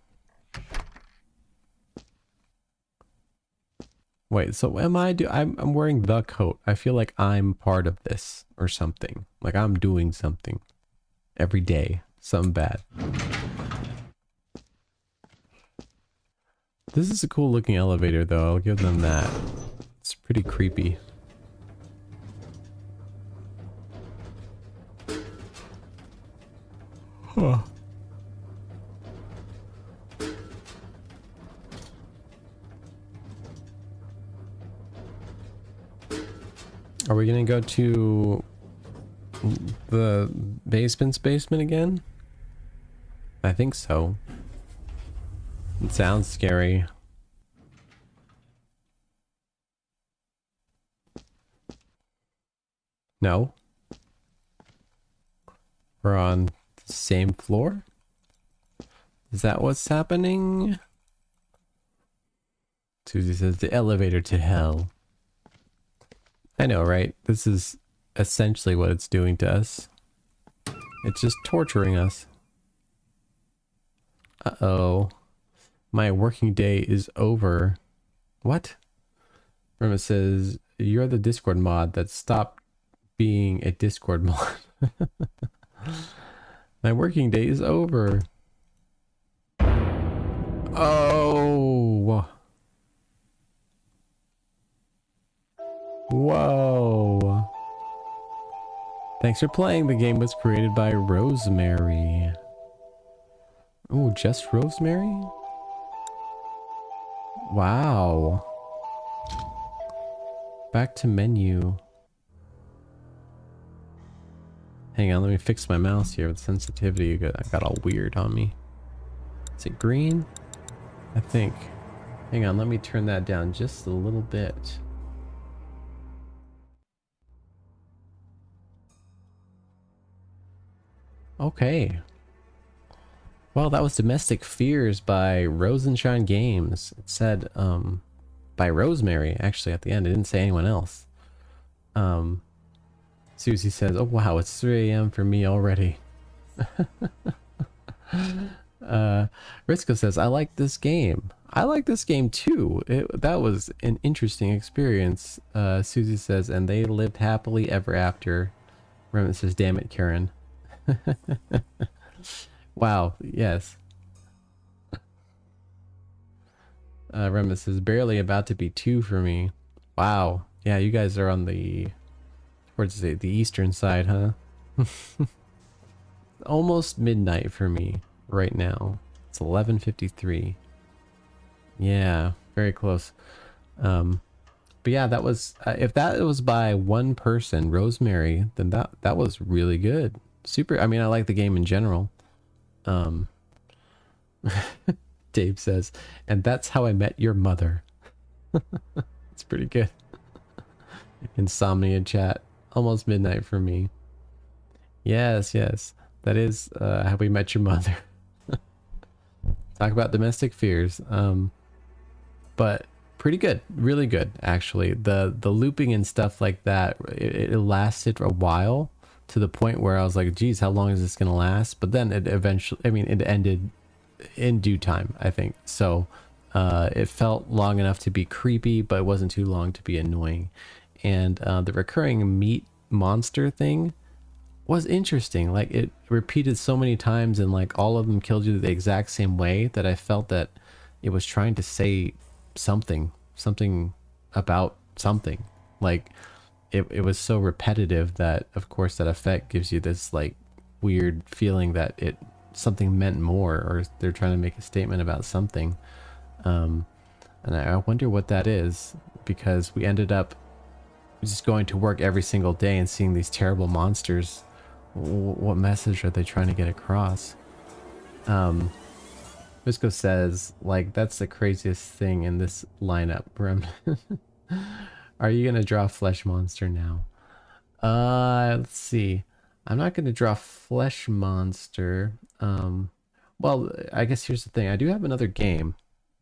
S1: Wait, so am I'm wearing the coat. I feel like I'm part of this or something. Like I'm doing something every day. Something bad. This is a cool looking elevator though. I'll give them that. It's pretty creepy. Huh. Are we gonna go to the basement's basement again? I think so. It sounds scary. No. We're on the same floor? Is that what's happening? Susie says the elevator to hell. I know, right? This is essentially what it's doing to us. It's just torturing us. Uh-oh. My working day is over. What? Rema says, you're the Discord mod that stopped being a Discord mod. My working day is over. Oh. Whoa. Thanks for playing. The game was created by Rosemary. Oh, just Rosemary? Wow. Back to menu. Hang on, let me fix my mouse here. With sensitivity, I got all weird on me. Is it green? I think. Hang on, let me turn that down just a little bit. Okay. Well, that was Domestic Fears by Rosenshine Games. It said, by Rosemary, actually, at the end. It didn't say anyone else. Susie says, oh wow, it's 3 a.m. for me already. Risco says, I like this game. I like this game too. That was an interesting experience. Susie says, and they lived happily ever after. Remnant says, damn it, Karen. Wow, yes. Remnant says, barely about to be 2 for me. Wow. Yeah, you guys are on the, where's it, the eastern side, huh? Almost midnight for me right now. It's 11:53. Yeah, very close. But yeah, that was if that was by one person, Rosemary, then that was really good. Super. I mean, I like the game in general. Dave says, and that's how I met your mother. It's pretty good. Insomnia chat. Almost midnight for me. Yes, yes. That is how we met your mother. Talk about domestic fears. But pretty good. Really good, actually. The looping and stuff like that, it lasted for a while to the point where I was like, geez, how long is this going to last? But then it eventually, I mean, it ended in due time, I think. So it felt long enough to be creepy, but it wasn't too long to be annoying. And the recurring meat monster thing was interesting. Like, it repeated so many times and like all of them killed you the exact same way that I felt that it was trying to say something about something. Like it was so repetitive that of course that effect gives you this like weird feeling that something meant more, or they're trying to make a statement about something. And I wonder what that is, because we ended up just going to work every single day and seeing these terrible monsters. What message are they trying to get across? Visco says, like, that's the craziest thing in this lineup. Are you gonna draw Flesh Monster now? Let's see. I'm not gonna draw Flesh Monster. Well, I guess here's the thing. I do have another game.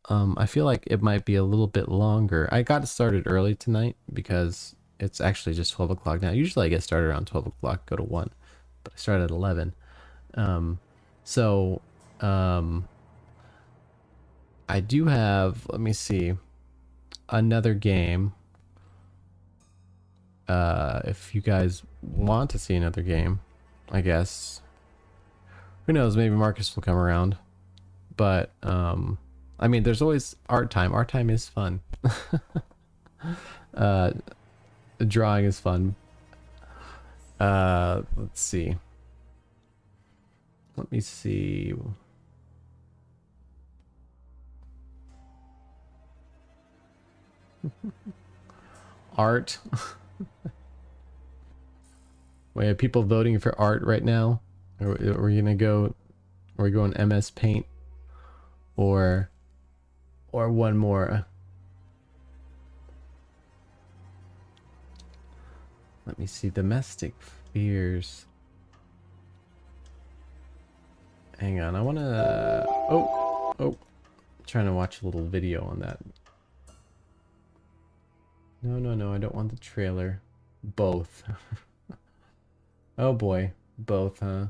S1: I feel like it might be a little bit longer. I got started early tonight because it's actually just 12 o'clock now. Usually I get started around 12 o'clock, go to 1, but I started at 11. I do have, let me see, another game. If you guys want to see another game, I guess. Who knows, maybe Marcus will come around. But, I mean, there's always art time. Art time is fun. Drawing is fun. Let's see. Let me see. Art. Wait, are people voting for art right now? Or are we gonna go? Are we going MS Paint? Or one more? Let me see. Domestic fears. Hang on, I wanna. Oh, trying to watch a little video on that. No, I don't want the trailer. Both. Oh boy, both, huh?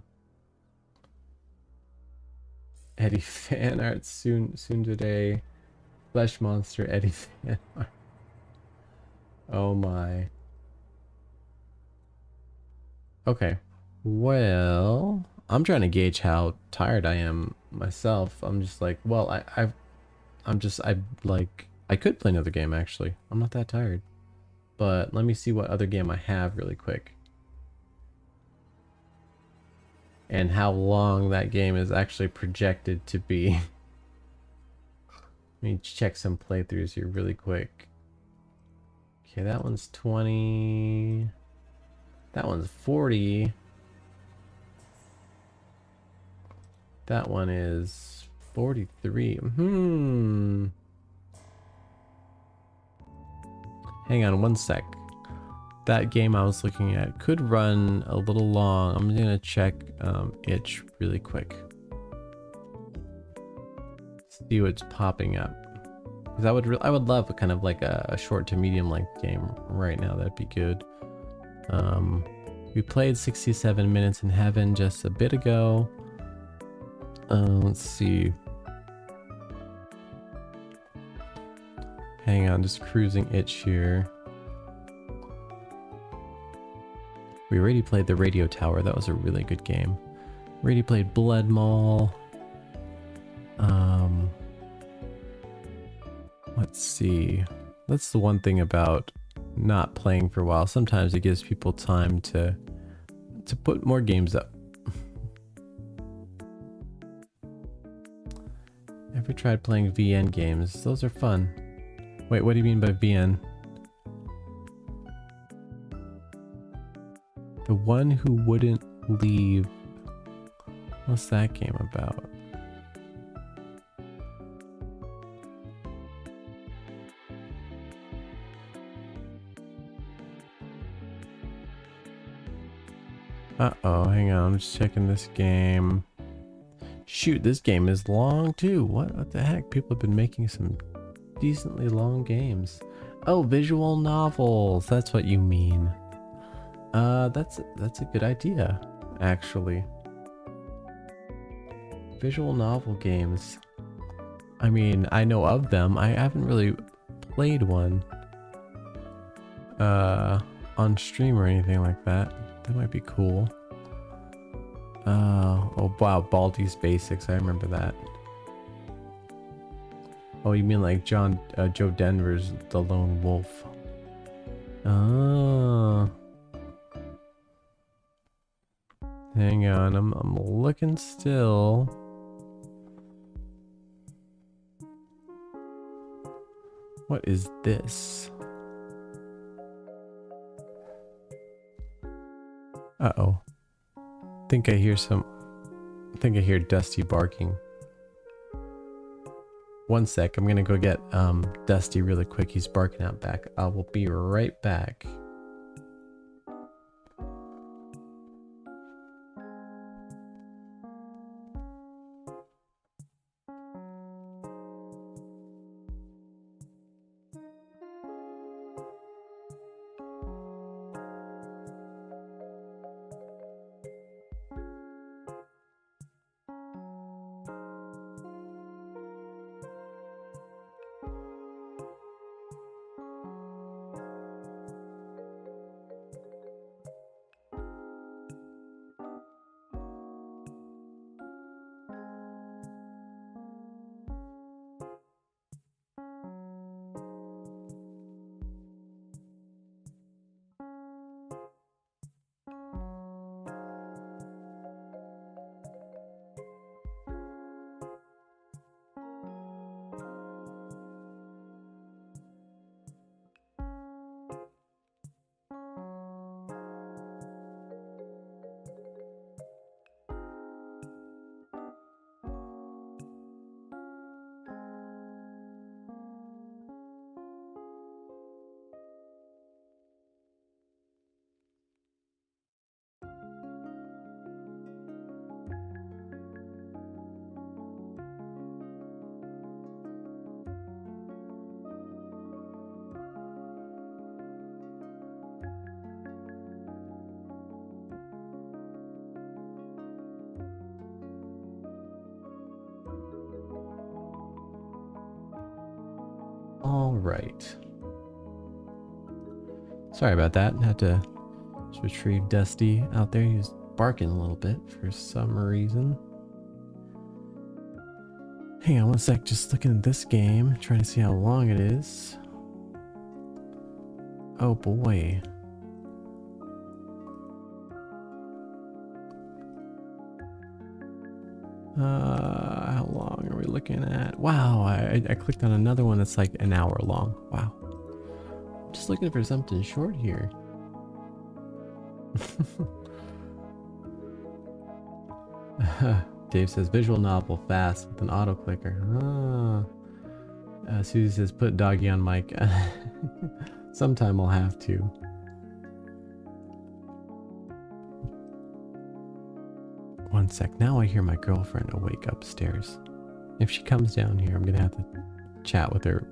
S1: Eddie fan art soon today. Flesh monster Eddie fan art. Oh my. Okay. Well, I'm trying to gauge how tired I am myself. I'm just like, well, I could play another game actually. I'm not that tired. But let me see what other game I have really quick. And how long that game is actually projected to be. Let me check some playthroughs here really quick. Okay, that one's 20. That one's 40. That one is 43. Hang on one sec. That game I was looking at could run a little long. I'm gonna check itch really quick. See what's popping up. Because I would love a kind of like a short to medium length game right now. That'd be good. We played 67 minutes in heaven just a bit ago. Let's see. Hang on, just cruising itch here. We already played the Radio Tower. That was a really good game. Already played Blood Mall. Let's see. That's the one thing about not playing for a while. Sometimes it gives people time to put more games up. Ever tried playing VN games? Those are fun. Wait, what do you mean by VN? The one who wouldn't leave. What's that game about? Uh-oh, hang on, I'm just checking this game. Shoot, this game is long too. What the heck? People have been making some decently long games. Oh, visual novels. That's what you mean. That's a good idea, actually. Visual novel games. I mean, I know of them. I haven't really played one on stream or anything like that. That might be cool. Oh wow, Baldi's Basics. I remember that. Oh, you mean like Joe Denver's The Lone Wolf? Oh. Hang on, I'm looking still. What is this? Uh-oh. I think I hear Dusty barking. One sec, I'm gonna go get Dusty really quick. He's barking out back. I will be right back. All right. Sorry about that. Had to retrieve Dusty out there. He was barking a little bit for some reason. Hang on one sec. Just looking at this game, trying to see how long it is. Oh boy. How long are we looking at? Wow, I clicked on another one that's like an hour long. Wow. I'm just looking for something short here. Dave says visual novel fast with an auto clicker. Susie says put doggy on mic. Sometime I'll have to. One sec. Now I hear my girlfriend awake upstairs. If she comes down here, I'm gonna have to chat with her.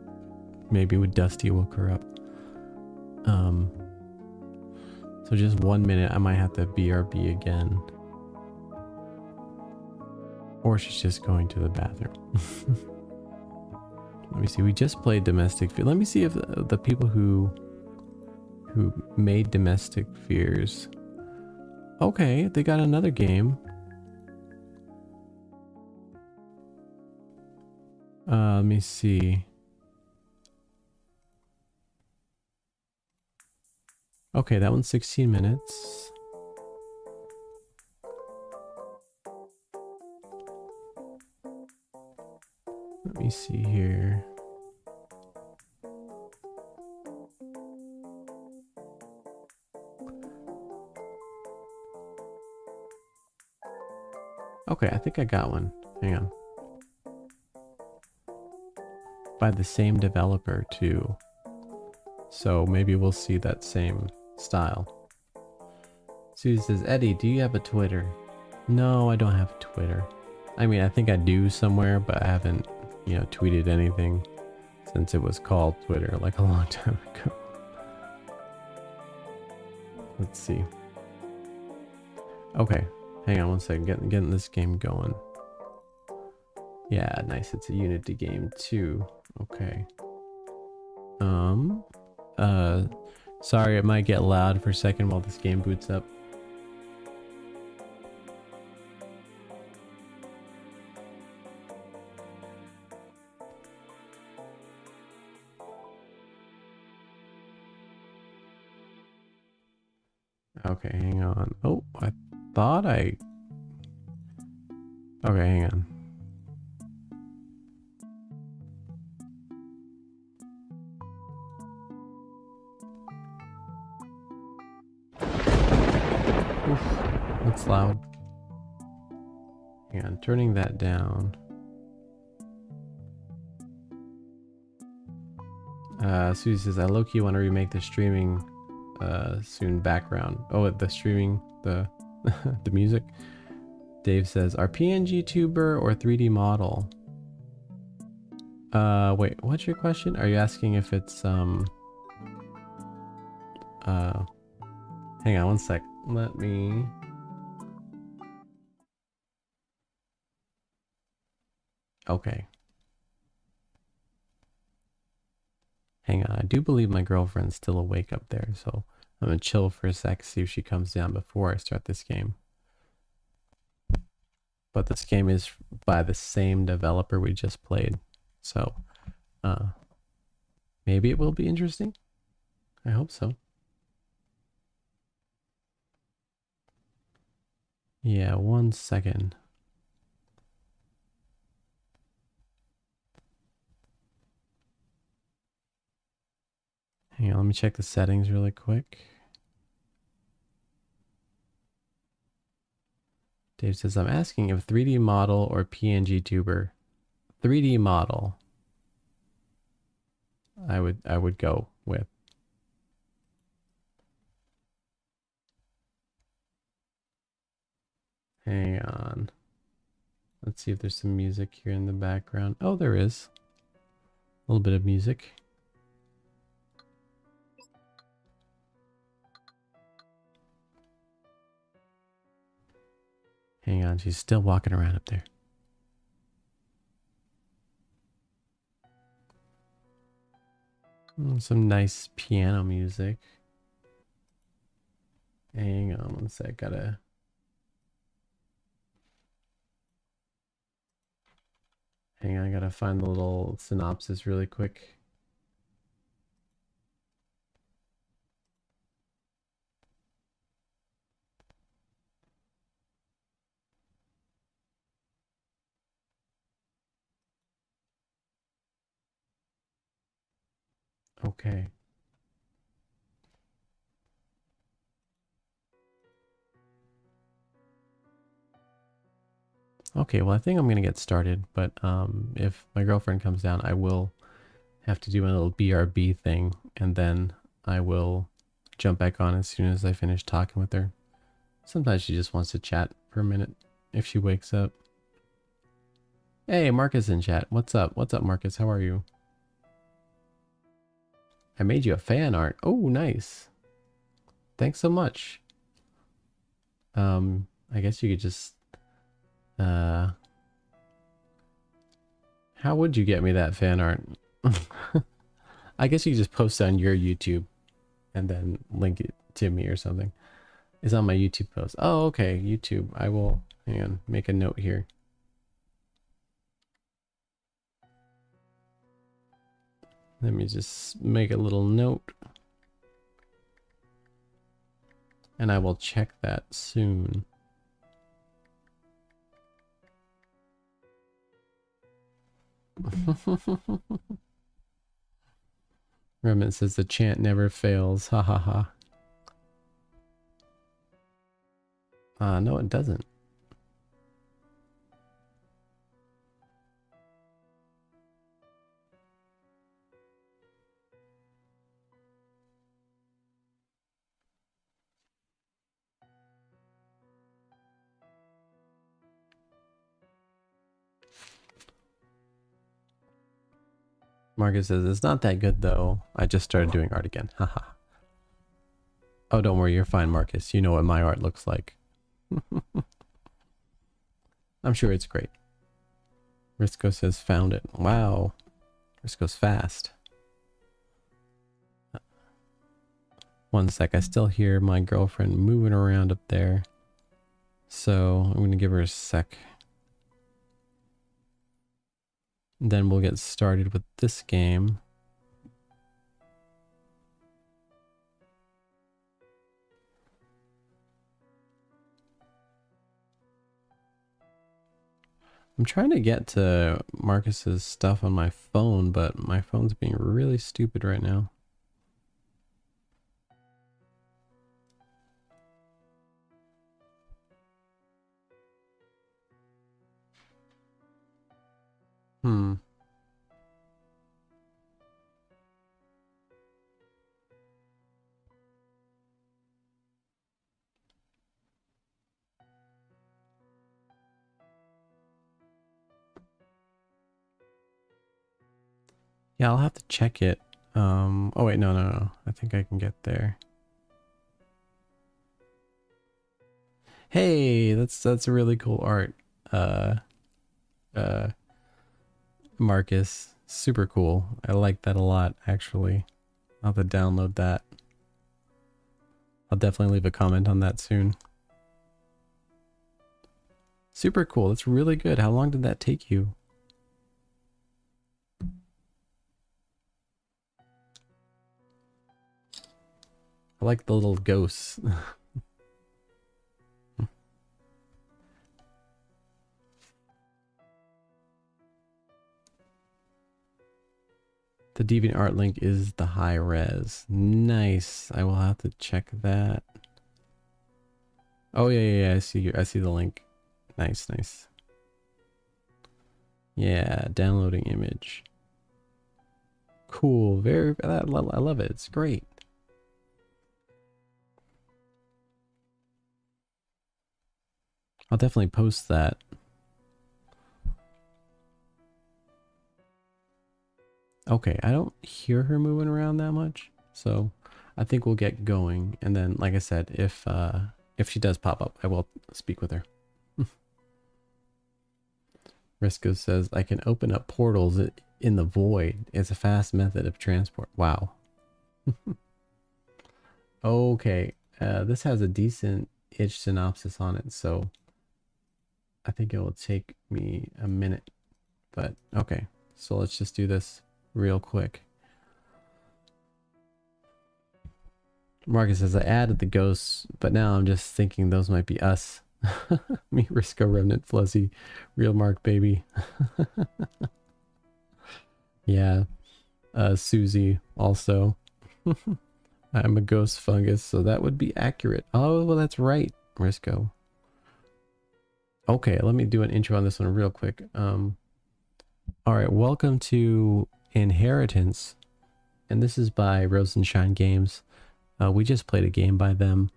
S1: Maybe with Dusty woke her up. So just 1 minute. I might have to BRB again. Or she's just going to the bathroom. Let me see. We just played Domestic Fear. Let me see if the people who made Domestic Fears. Okay, they got another game. Let me see. Okay, that one's 16 minutes. Let me see here. Okay, I think I got one. Hang on. By the same developer too. So maybe we'll see that same style. Susie says, Eddie, do you have a Twitter? No, I don't have Twitter. I mean, I think I do somewhere, but I haven't, tweeted anything since it was called Twitter like a long time ago. Let's see. Okay, hang on one second. Getting this game going. Yeah, nice. It's a Unity game too. Okay. Sorry, it might get loud for a second while this game boots up. Okay, hang on. Oh, I thought I... Okay, hang on. Oof, that's loud. Hang on, turning that down. Susie says, I low-key want to remake the streaming soon background. Oh, the streaming, the the music. Dave says, are PNG tuber or 3D model? Wait, what's your question? Are you asking if it's hang on one sec. Let me... Okay. Hang on, I do believe my girlfriend's still awake up there, so I'm gonna chill for a sec, see if she comes down before I start this game. But this game is by the same developer we just played, so maybe it will be interesting. I hope so. Yeah, 1 second. Hang on, let me check the settings really quick. Dave says, I'm asking if 3D model or PNG tuber. 3D model. I would go with. Hang on. Let's see if there's some music here in the background. Oh, there is. A little bit of music. Hang on, she's still walking around up there. Some nice piano music. Hang on one sec, hang on, I gotta find the little synopsis really quick. Okay. Okay, well, I think I'm gonna get started, but if my girlfriend comes down, I will have to do my little BRB thing, and then I will jump back on as soon as I finish talking with her. Sometimes she just wants to chat for a minute if she wakes up. Hey, Marcus in chat. What's up? What's up, Marcus? How are you? I made you a fan art. Oh, nice. Thanks so much. I guess you could just how would you get me that fan art? I guess you could just post it on your YouTube and then link it to me or something. It's on my YouTube post. Oh, okay, YouTube. I will, hang on, make a note here. Let me just make a little note. And I will check that soon. Remnant says the chant never fails. Ha ha ha. No, it doesn't. Marcus says it's not that good though. I just started doing art again. Haha. Oh, don't worry, you're fine, Marcus. You know what my art looks like. I'm sure it's great. Risco says found it. Wow. Risco's fast. One sec, I still hear my girlfriend moving around up there. So I'm gonna give her a sec. And then we'll get started with this game. I'm trying to get to Marcus's stuff on my phone, but my phone's being really stupid right now. Hmm. Yeah, I'll have to check it. Oh wait, no. I think I can get there. Hey, that's a really cool art. Uh, Marcus, super cool. I like that a lot, actually. I'll have to download that. I'll definitely leave a comment on that soon. Super cool. That's really good. How long did that take you? I like the little ghosts. The DeviantArt link is the high res. Nice. I will have to check that. Oh yeah. I see the link. Nice. Yeah, downloading image. Cool. I love it. It's great. I'll definitely post that. Okay, I don't hear her moving around that much, so I think we'll get going. And then, like I said, if she does pop up, I will speak with her. Risco says I can open up portals in the void is a fast method of transport. Wow. Okay. This has a decent itch synopsis on it, so I think it will take me a minute. But okay. So let's just do this real quick. Marcus says, I added the ghosts, but now I'm just thinking those might be us. Me, Risco, Remnant, Fuzzy, Real Mark, baby. Yeah. Susie also. I'm a ghost fungus, so that would be accurate. Oh, well, that's right, Risco. Okay, let me do an intro on this one real quick. All right, welcome to Inheritance, and this is by Rose and Shine Games. We just played a game by them,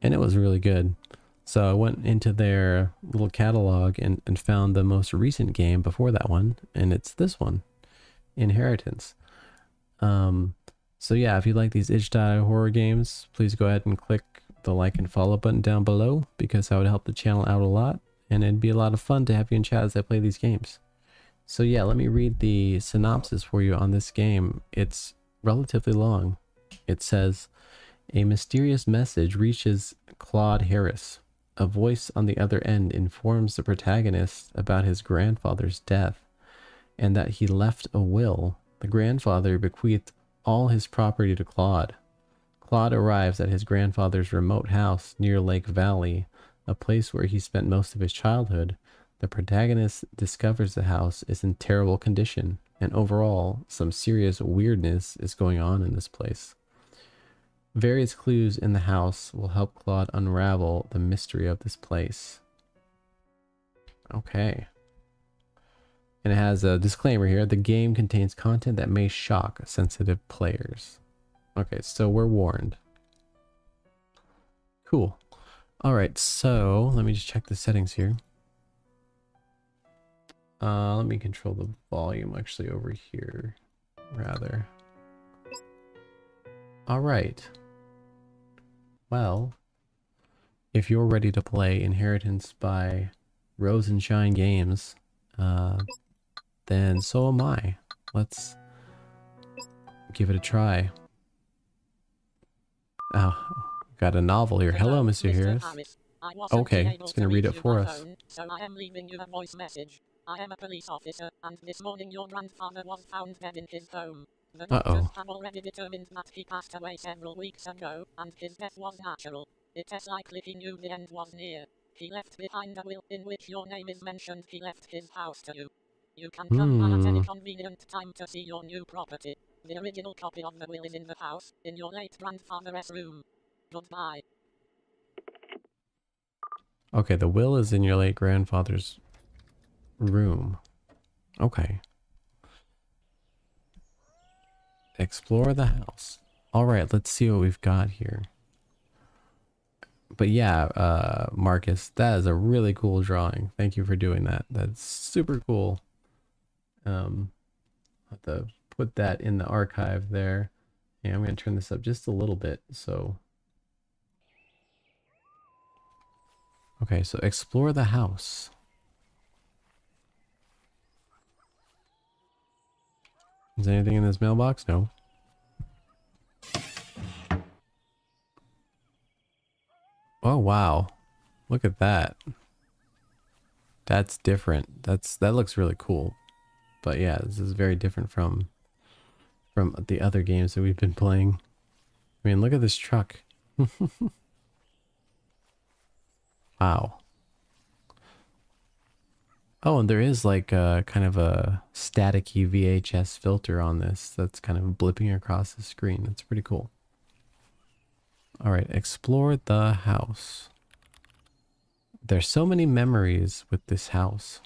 S1: and it was really good. So I went into their little catalog and found the most recent game before that one, and it's this one, Inheritance. So yeah, if you like these itch.io horror games, please go ahead and click the like and follow button down below, because that would help the channel out a lot, and it'd be a lot of fun to have you in chat as I play these games. So yeah, let me read the synopsis for you on this game. It's relatively long. It says, a mysterious message reaches Claude Harris. A voice on the other end informs the protagonist about his grandfather's death, and that he left a will. The grandfather bequeathed all his property to Claude. Claude arrives at his grandfather's remote house near Lake Valley, a place where he spent most of his childhood. The protagonist discovers the house is in terrible condition, and overall, some serious weirdness is going on in this place. Various clues in the house will help Claude unravel the mystery of this place. Okay. And it has a disclaimer here. The game contains content that may shock sensitive players. Okay, so we're warned. Cool. All right, so let me just check the settings here. Let me control the volume actually over here, rather. All right. Well, if you're ready to play Inheritance by Rose and Shine Games, then so am I. Let's give it a try. Oh, got a novel here. Hello, Mr. Harris. Okay, it's going to read it for us.
S2: So I am leaving you a voice message. I am a police officer, and this morning your grandfather was found dead in his home. The doctors have already determined that he passed away several weeks ago, and his death was natural. It is likely he knew the end was near. He left behind a will in which your name is mentioned. He left his house to you. You can come by at any convenient time to see your new property. The original copy of the will is in the house, in your late grandfather's room. Goodbye.
S1: Okay, the will is in your late grandfather's room. Okay. Explore the house. All right, let's see what we've got here. But yeah, Marcus, that is a really cool drawing. Thank you for doing that. That's super cool. I'll have to put that in the archive there. Yeah, I'm going to turn this up just a little bit. So, okay, so explore the house. Is there anything in this mailbox? No. Oh, wow. Look at that. That's different. That looks really cool. But yeah, this is very different from the other games that we've been playing. I mean, look at this truck. Wow. Oh, and there is like a kind of a staticky VHS filter on this that's kind of blipping across the screen. That's pretty cool. All right, explore the house. There's so many memories with this house.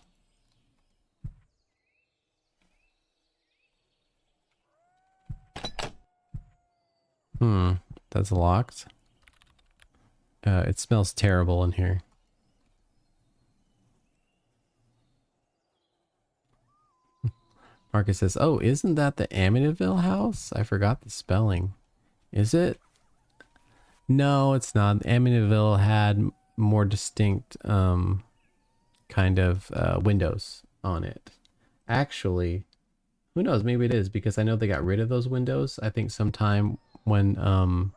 S1: That's locked. It smells terrible in here. Marcus says, oh, isn't that the Amityville house? I forgot the spelling. Is it? No, it's not. Amityville had more distinct kind of windows on it. Actually, Who knows? Maybe it is because I know they got rid of those windows. I think sometime when the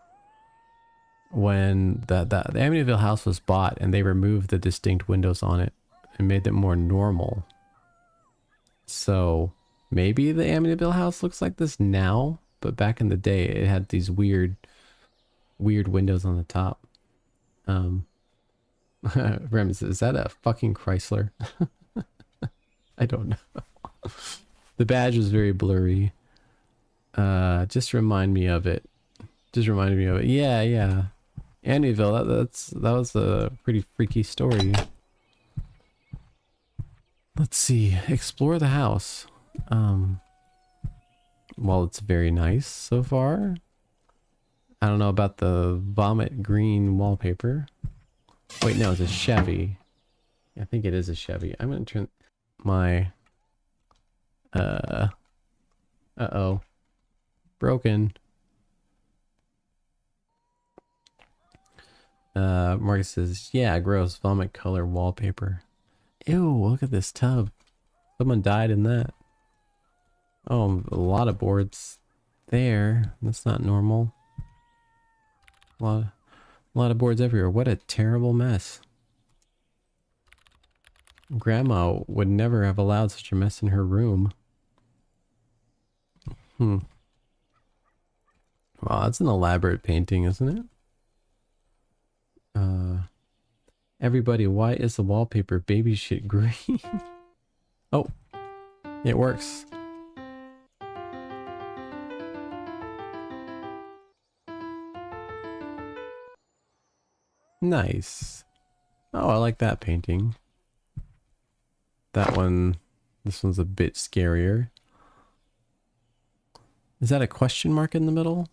S1: Amityville house was bought and they removed the distinct windows on it and made them more normal. So maybe the Amityville house looks like this now, but back in the day it had these weird windows on the top. Rems, is that a fucking Chrysler? I don't know. The badge was very blurry. Just remind me of it. Just reminded me of it. Yeah, yeah. Amityville, that was a pretty freaky story. Let's see. Explore the house. Well, it's very nice so far. I don't know about the vomit green wallpaper. Wait, no, it's a Chevy. I think it is a Chevy. I'm gonna turn my uh-oh. Broken. Marcus says, yeah, gross, vomit color wallpaper. Ew, look at this tub. Someone died in that. Oh, a lot of boards there. That's not normal. A lot of boards everywhere. What a terrible mess. Grandma would never have allowed such a mess in her room. Wow, that's an elaborate painting, isn't it? Everybody, why is the wallpaper baby shit green? Oh, it works. Nice. Oh, I like that painting. That one, this one's a bit scarier. Is that a question mark in the middle?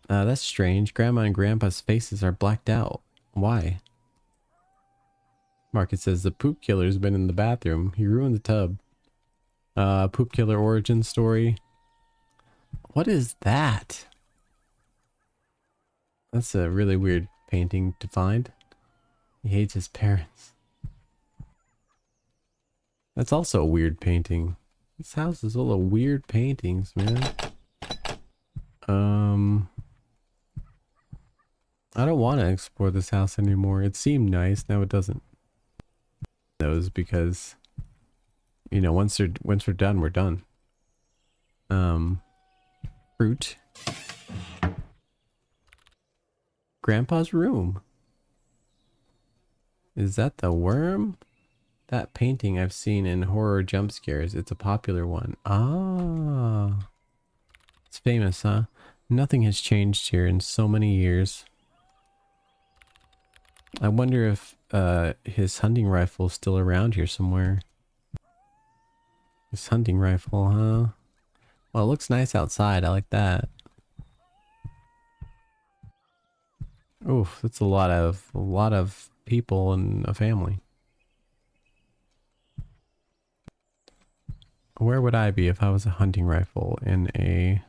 S1: That's strange. Grandma and Grandpa's faces are blacked out. Why? Marcus says the poop killer's been in the bathroom. He ruined the tub. Poop killer origin story. What is that? That's a really weird painting to find. He hates his parents. That's also a weird painting. This house is full of weird paintings, man. I don't want to explore this house anymore. It seemed nice, now it doesn't. Those because, you know, once we're done, we're done. Fruit. Grandpa's room. Is that the worm? That painting I've seen in horror jump scares. It's a popular one. Ah. It's famous, huh? Nothing has changed here in so many years. I wonder if his hunting rifle is still around here somewhere. His hunting rifle, huh? Well, it looks nice outside. I like that. Oof, that's a lot of people and a family. Where would I be if I was a hunting rifle in a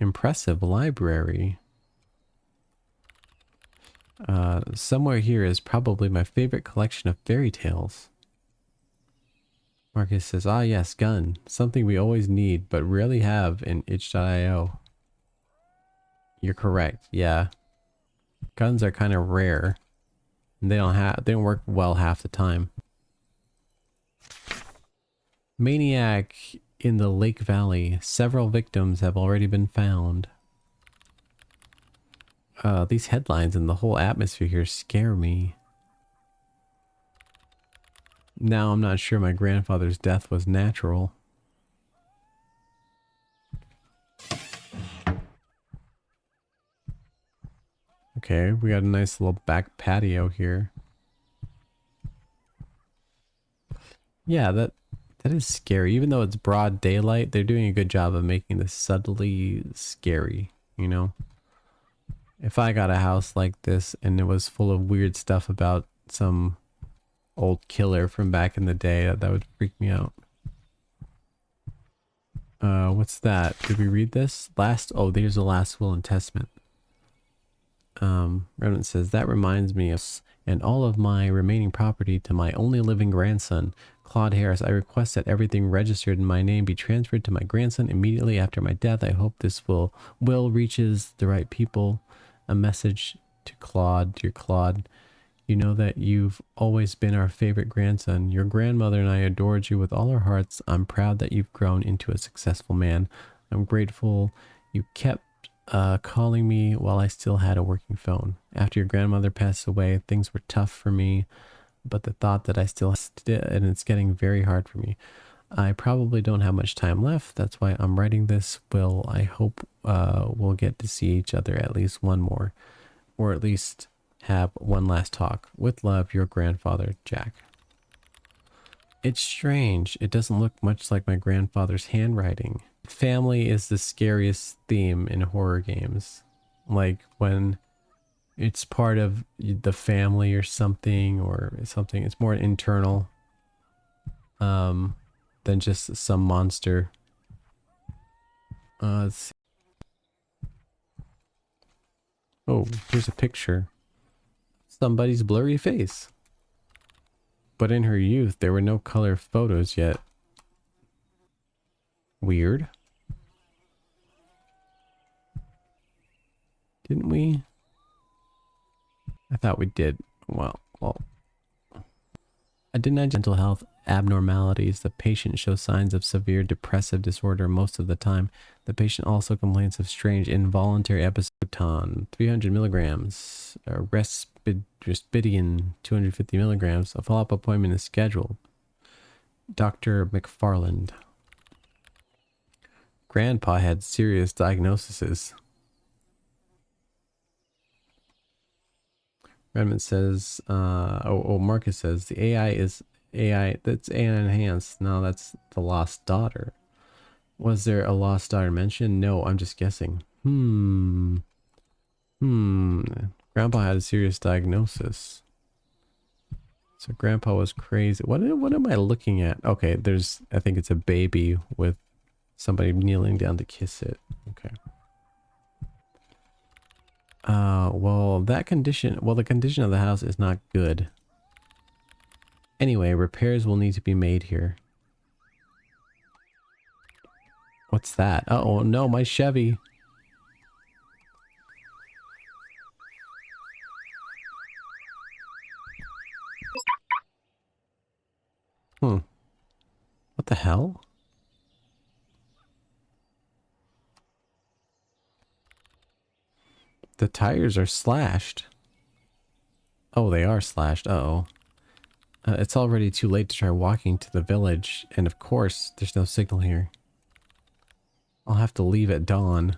S1: impressive library? Somewhere here is probably my favorite collection of fairy tales. Marcus says, ah yes, gun. Something we always need, but rarely have in itch.io. You're correct, yeah. Guns are kind of rare. And they don't work well half the time. Maniac in the Lake Valley. Several victims have already been found. These headlines and the whole atmosphere here scare me. Now I'm not sure my grandfather's death was natural. Okay, we got a nice little back patio here. Yeah, that is scary. Even though it's broad daylight, they're doing a good job of making this subtly scary, you know? If I got a house like this and it was full of weird stuff about some old killer from back in the day, that would freak me out. What's that? Did we read this? Oh, there's the last will and testament. Remnant says, that reminds me of and all of my remaining property to my only living grandson, Claude Harris. I request that everything registered in my name be transferred to my grandson immediately after my death. I hope this will reaches the right people. A message to Claude. Dear Claude, you know that you've always been our favorite grandson. Your grandmother and I adored you with all our hearts. I'm proud that you've grown into a successful man. I'm grateful you kept calling me while I still had a working phone. After your grandmother passed away, things were tough for me, but the thought that I still and it's getting very hard for me. I probably don't have much time left. That's why I'm writing this. I hope we'll get to see each other at least one more, or at least have one last talk. With love, your grandfather, Jack. It's strange. It doesn't look much like my grandfather's handwriting. Family is the scariest theme in horror games. Like when it's part of the family or something, it's more internal than just some monster. Let's see. Oh, here's a picture. Somebody's blurry face. But in her youth, there were no color photos yet. Weird. Didn't we? I thought we did. Well. I didn't have mental health abnormalities. The patient shows signs of severe depressive disorder most of the time. The patient also complains of strange involuntary episodes. 300 milligrams. Respidian 250 milligrams. A follow-up appointment is scheduled. Dr. McFarland. Grandpa had serious diagnoses. Redmond says, Marcus says, the AI is AI, that's AI enhanced. No, that's the lost daughter. Was there a lost daughter mentioned? No, I'm just guessing. Grandpa had a serious diagnosis. So Grandpa was crazy. What am I looking at? Okay, I think it's a baby with somebody kneeling down to kiss it. Okay. The condition of the house is not good. Anyway, repairs will need to be made here. What's that? Uh-oh, no, my Chevy. What the hell? The tires are slashed. Oh, they are slashed. Uh-oh. It's already too late to try walking to the village. And of course, there's no signal here. I'll have to leave at dawn.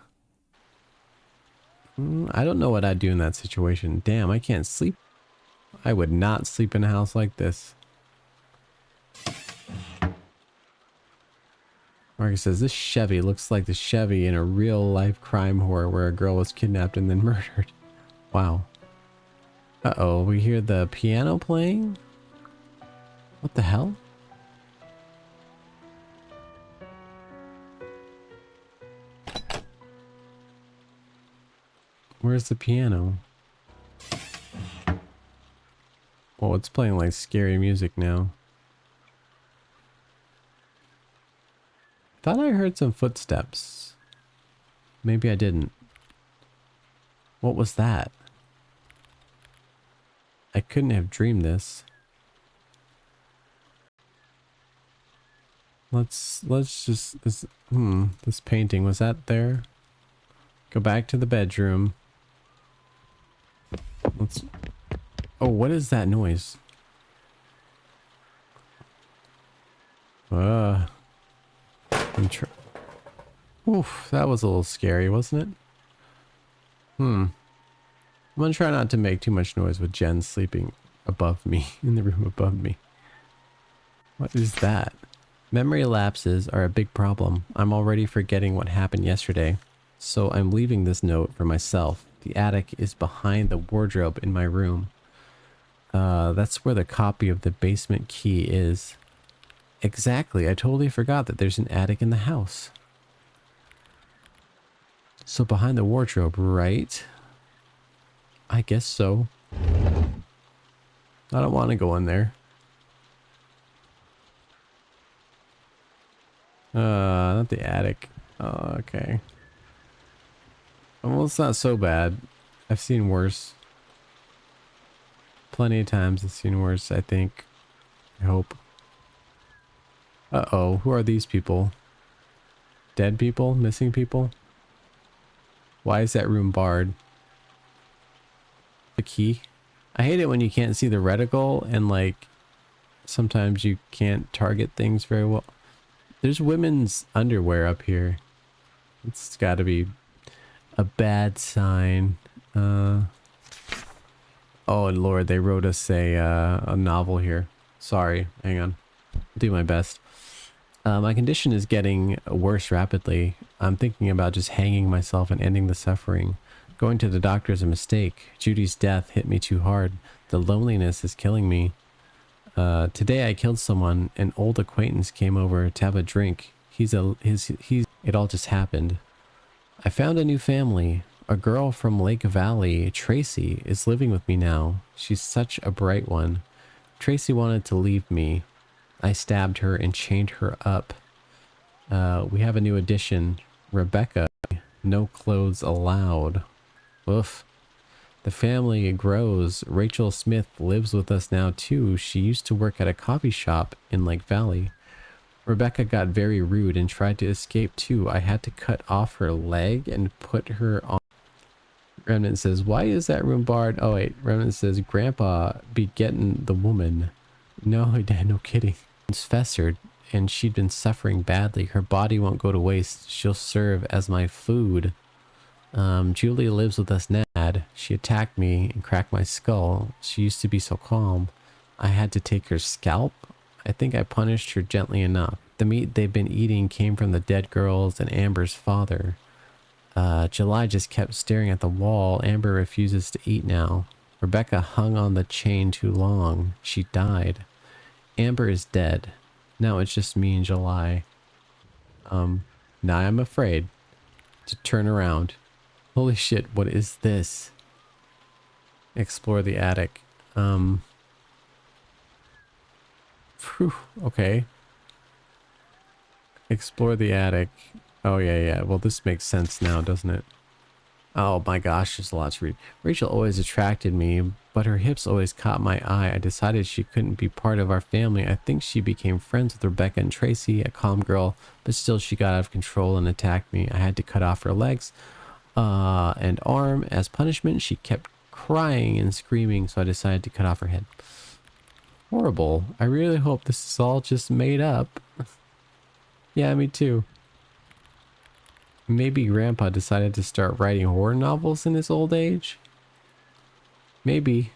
S1: I don't know what I'd do in that situation. Damn, I can't sleep. I would not sleep in a house like this. Marcus says, this Chevy looks like the Chevy in a real-life crime horror where a girl was kidnapped and then murdered. Wow. Uh-oh, we hear the piano playing? What the hell? Where's the piano? Well, it's playing like scary music now. Thought I heard some footsteps. Maybe I didn't. What was that? I couldn't have dreamed this. This painting, was that there? Go back to the bedroom. Oh, what is that noise? Oof, that was a little scary, wasn't it? I'm gonna try not to make too much noise with Jen sleeping above me, in the room above me. What is that? Memory lapses are a big problem. I'm already forgetting what happened yesterday, so I'm leaving this note for myself. The attic is behind the wardrobe in my room. That's where the copy of the basement key is. Exactly, I totally forgot that there's an attic in the house. So behind the wardrobe, right? I guess so. I don't want to go in there. Not the attic. Oh, okay. Well, it's not so bad. I've seen worse. Plenty of times I've seen worse, I think. I hope. Uh-oh, who are these people? Dead people? Missing people? Why is that room barred? The key? I hate it when you can't see the reticle and like sometimes you can't target things very well. There's women's underwear up here. It's got to be a bad sign. Oh Lord, they wrote us a novel here. Sorry, hang on. I'll do my best. My condition is getting worse rapidly. I'm thinking about just hanging myself and ending the suffering. Going to the doctor is a mistake. Judy's death hit me too hard. The loneliness is killing me. Today I killed someone. An old acquaintance came over to have a drink. It all just happened. I found a new family. A girl from Lake Valley, Tracy, is living with me now. She's such a bright one. Tracy wanted to leave me. I stabbed her and chained her up. We have a new addition. Rebecca. No clothes allowed. Oof. The family grows. Rachel Smith lives with us now too. She used to work at a coffee shop in Lake Valley. Rebecca got very rude and tried to escape too. I had to cut off her leg and put her on. Remnant says, why is that room barred? Oh wait, Remnant says, Grandpa be getting the woman. No, Dad, no kidding. It's festered and she'd been suffering badly. Her body won't go to waste. She'll serve as my food. Julie lives with us now. She attacked me and cracked my skull. She used to be so calm. I had to take her scalp. I think I punished her gently enough. The meat they've been eating came from the dead girls and Amber's father. July just kept staring at the wall. Amber refuses to eat now. Rebecca hung on the chain too long. She died. Amber is dead. Now it's just me and July. Now I'm afraid to turn around. Holy shit, what is this? Explore the attic. Phew, okay. Explore the attic. Oh, yeah. Well, this makes sense now, doesn't it? Oh my gosh, there's a lot to read. Rachel always attracted me, but her hips always caught my eye. I decided she couldn't be part of our family. I think she became friends with Rebecca and Tracy, a calm girl, but still she got out of control and attacked me. I had to cut off her legs and arm. As punishment, she kept crying and screaming, so I decided to cut off her head. Horrible. I really hope this is all just made up. Yeah, me too. Maybe Grandpa decided to start writing horror novels in his old age? Maybe.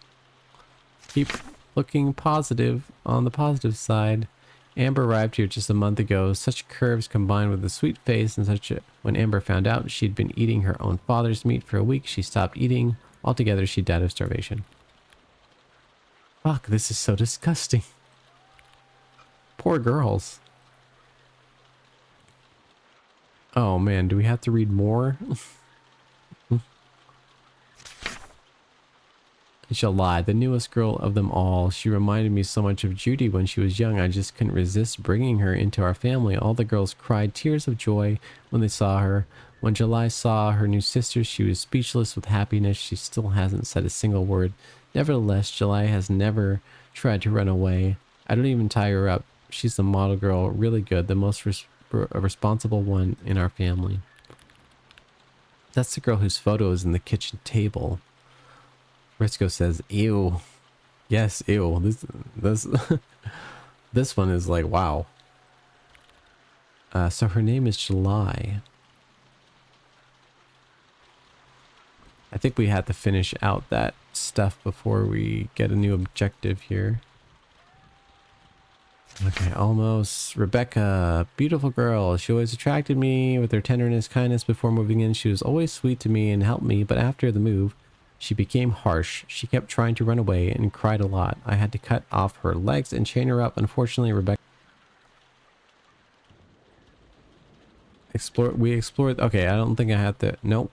S1: Keep looking positive on the positive side. Amber arrived here just a month ago. Such curves combined with a sweet face and such a... When Amber found out she'd been eating her own father's meat for a week, she stopped eating. Altogether, she died of starvation. Fuck, this is so disgusting. Poor girls. Oh man, do we have to read more? July, the newest girl of them all. She reminded me so much of Judy when she was young. I just couldn't resist bringing her into our family. All the girls cried tears of joy when they saw her. When July saw her new sister, she was speechless with happiness. She still hasn't said a single word. Nevertheless, July has never tried to run away. I don't even tie her up. She's the model girl, really good, the most responsible one in our family. That's the girl whose photo is in the kitchen table. Risco says, ew. Yes, ew. This this one is like, wow. So her name is July. I think we had to finish out that stuff before we get a new objective here. Okay, almost. Rebecca, beautiful girl. She always attracted me with her tenderness, kindness. Before moving in, she was always sweet to me and helped me, but after the move, she became harsh. She kept trying to run away and cried a lot. I had to cut off her legs and chain her up. Unfortunately, Rebecca... We explored... Okay, I don't think I had to... Nope,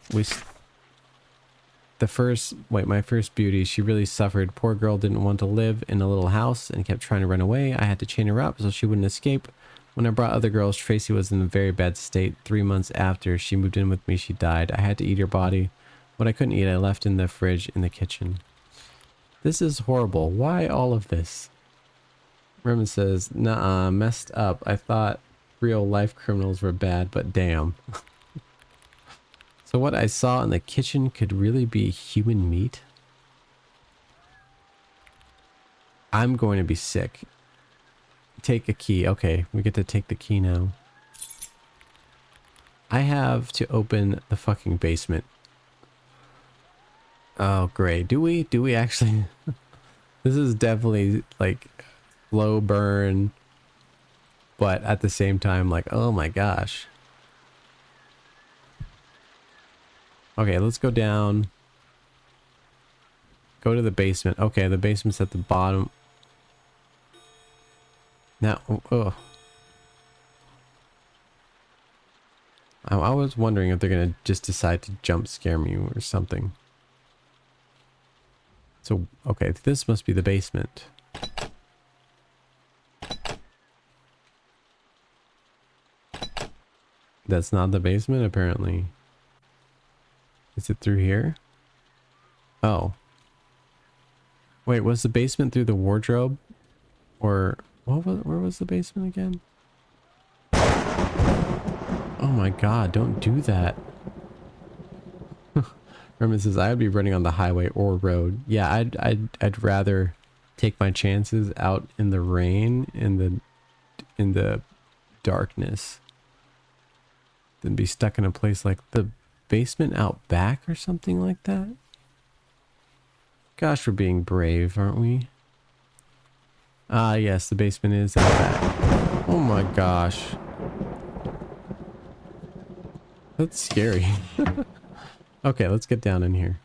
S1: my first beauty, she really suffered. Poor girl didn't want to live in a little house and kept trying to run away. I had to chain her up so she wouldn't escape. When I brought other girls, Tracy was in a very bad state. 3 months after she moved in with me, she died. I had to eat her body. What I couldn't eat, I left in the fridge in the kitchen. This is horrible. Why all of this? Roman says, nah, messed up. I thought real life criminals were bad, but damn. So what I saw in the kitchen could really be human meat? I'm going to be sick. Take a key. Okay, we get to take the key now. I have to open the fucking basement. Oh, great. Do we actually? This is definitely like low burn, but at the same time, like, oh my gosh. Okay, let's go down. Go to the basement. Okay, the basement's at the bottom. Now, oh. I was wondering if they're gonna just decide to jump scare me or something. So, okay, this must be the basement. That's not the basement, apparently. Is it through here? Oh. Wait, was the basement through the wardrobe? Or where was the basement again? Oh my god, don't do that. Herman says I would be running on the highway or road. Yeah, I'd rather take my chances out in the rain, in the darkness, than be stuck in a place like the basement out back or something like that. Gosh, we're being brave, aren't we? Ah, yes, the basement is out back. Oh my gosh. That's scary. Okay, let's get down in here.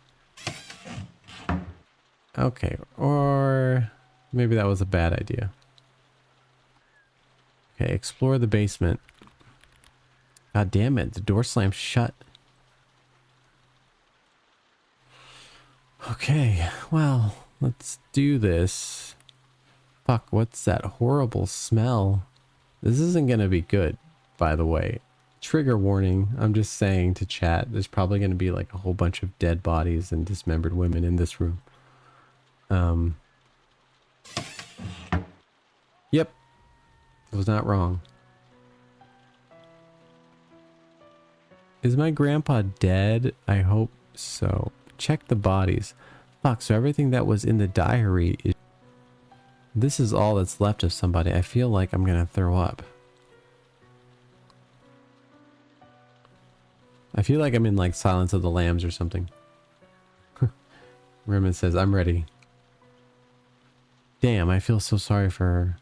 S1: Okay, or maybe that was a bad idea. Okay, explore the basement. God damn it, the door slammed shut. Okay, well, let's do this. Fuck, what's that horrible smell? This isn't gonna be good, by the way. Trigger warning, I'm just saying to chat, there's probably gonna be like a whole bunch of dead bodies and dismembered women in this room. Yep, I was not wrong. Is my grandpa dead? I hope so. Check the bodies. Fuck, so everything that was in the diary is... This is all that's left of somebody. I feel like I'm gonna throw up. I feel like I'm in like Silence of the Lambs or something. Remen says, I'm ready. Damn, I feel so sorry for her.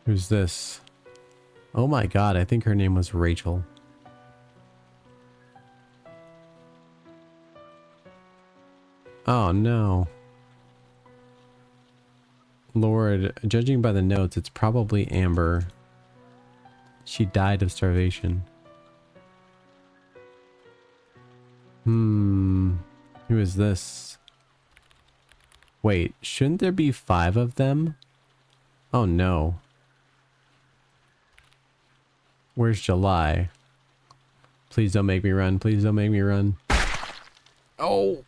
S1: Who's this? Oh my god, I think her name was Rachel. Oh no. Lord, judging by the notes, it's probably Amber. She died of starvation. Who is this? Wait, shouldn't there be 5 of them? Oh no. Where's July? Please don't make me run. Please don't make me run. Oh!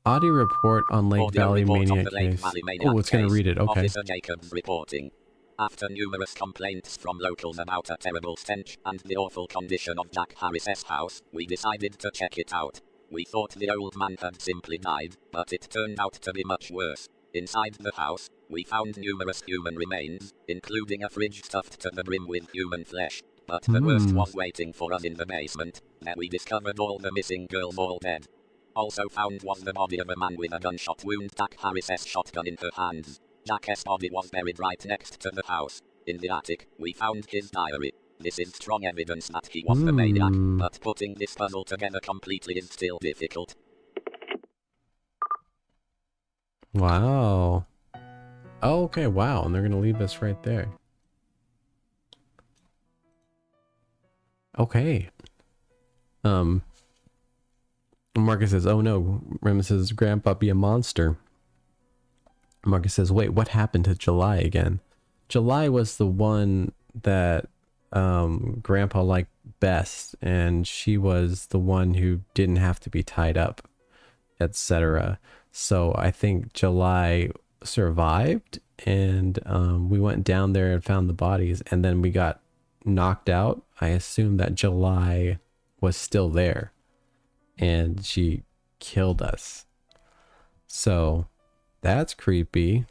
S1: Audio report on Lake Valley Maniac case. Oh, it's going to read it. Okay.
S2: Officer Jacobs reporting. After numerous complaints from locals about a terrible stench and the awful condition of Jack Harris's house, we decided to check it out. We thought the old man had simply died, but it turned out to be much worse. Inside the house, we found numerous human remains, including a fridge stuffed to the brim with human flesh. But the worst was waiting for us in the basement, where we discovered all the missing girls all dead. Also found was the body of a man with a gunshot wound. Jack Harris's shotgun in her hands. Jack's body was buried right next to the house. In the attic, we found his diary. This is strong evidence that he was the maniac, but putting this puzzle together completely is still difficult.
S1: Wow. Oh, okay, wow, and they're gonna leave us right there. Okay. Marcus says, "Oh no." Rem says, "Grandpa be a monster." Marcus says, "Wait, what happened to July again?" July was the one that Grandpa liked best, and she was the one who didn't have to be tied up, etc. So I think July survived, and we went down there and found the bodies, and then we got knocked out. I assume that July was still there, and she killed us. So that's creepy.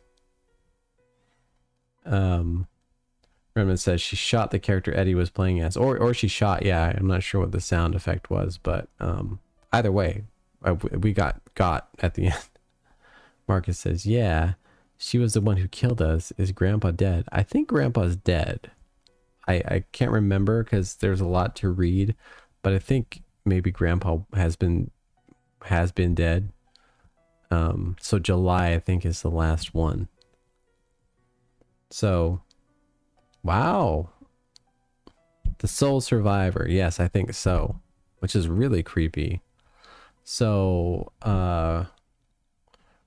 S1: Redmond says she shot the character Eddie was playing as, or she shot. Yeah, I'm not sure what the sound effect was, but either way, we got at the end. Marcus says, "Yeah, she was the one who killed us. Is Grandpa dead?" I think Grandpa's dead. I can't remember because there's a lot to read, but I think maybe Grandpa has been dead. So July, I think, is the last one. So, wow. The sole survivor. Yes, I think so. Which is really creepy. So,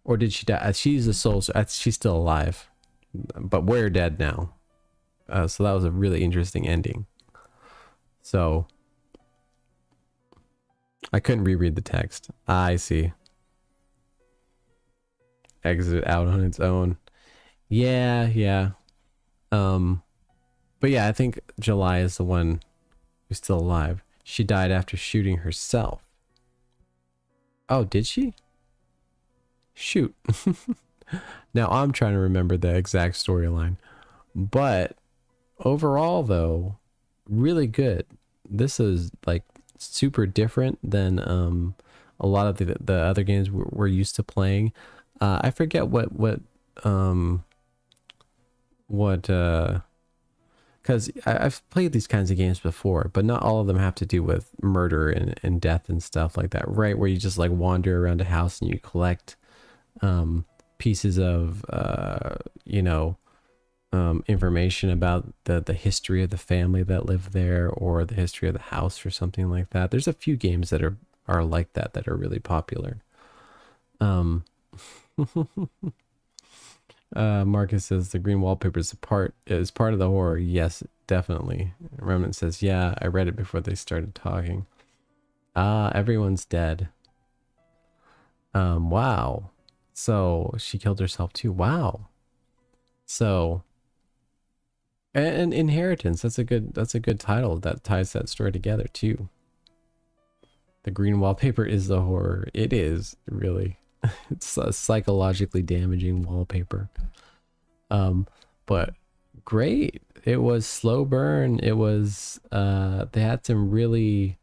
S1: or did she die? She's the sole. She's still alive, but we're dead now. So that was a really interesting ending. So, I couldn't reread the text. I see. Exit out on its own. Yeah. But yeah, I think July is the one who's still alive. She died after shooting herself. Oh, did she? Shoot. Now I'm trying to remember the exact storyline. But overall, though, really good. This is like super different than a lot of the other games we're used to playing. I forget what because I've played these kinds of games before, but not all of them have to do with murder and death and stuff like that, right? Where you just like wander around a house and you collect pieces of information about the history of the family that lived there, or the history of the house, or something like that. There's a few games that are like that are really popular. Marcus says the green wallpaper is part of the horror. Yes, definitely. Remnant says, yeah, I read it before they started talking. Everyone's dead. Wow. So she killed herself too. Wow. So, and Inheritance, that's a good title that ties that story together too. The green wallpaper is the horror. It is, really. It's a psychologically damaging wallpaper. But great. It was slow burn. It was they had some really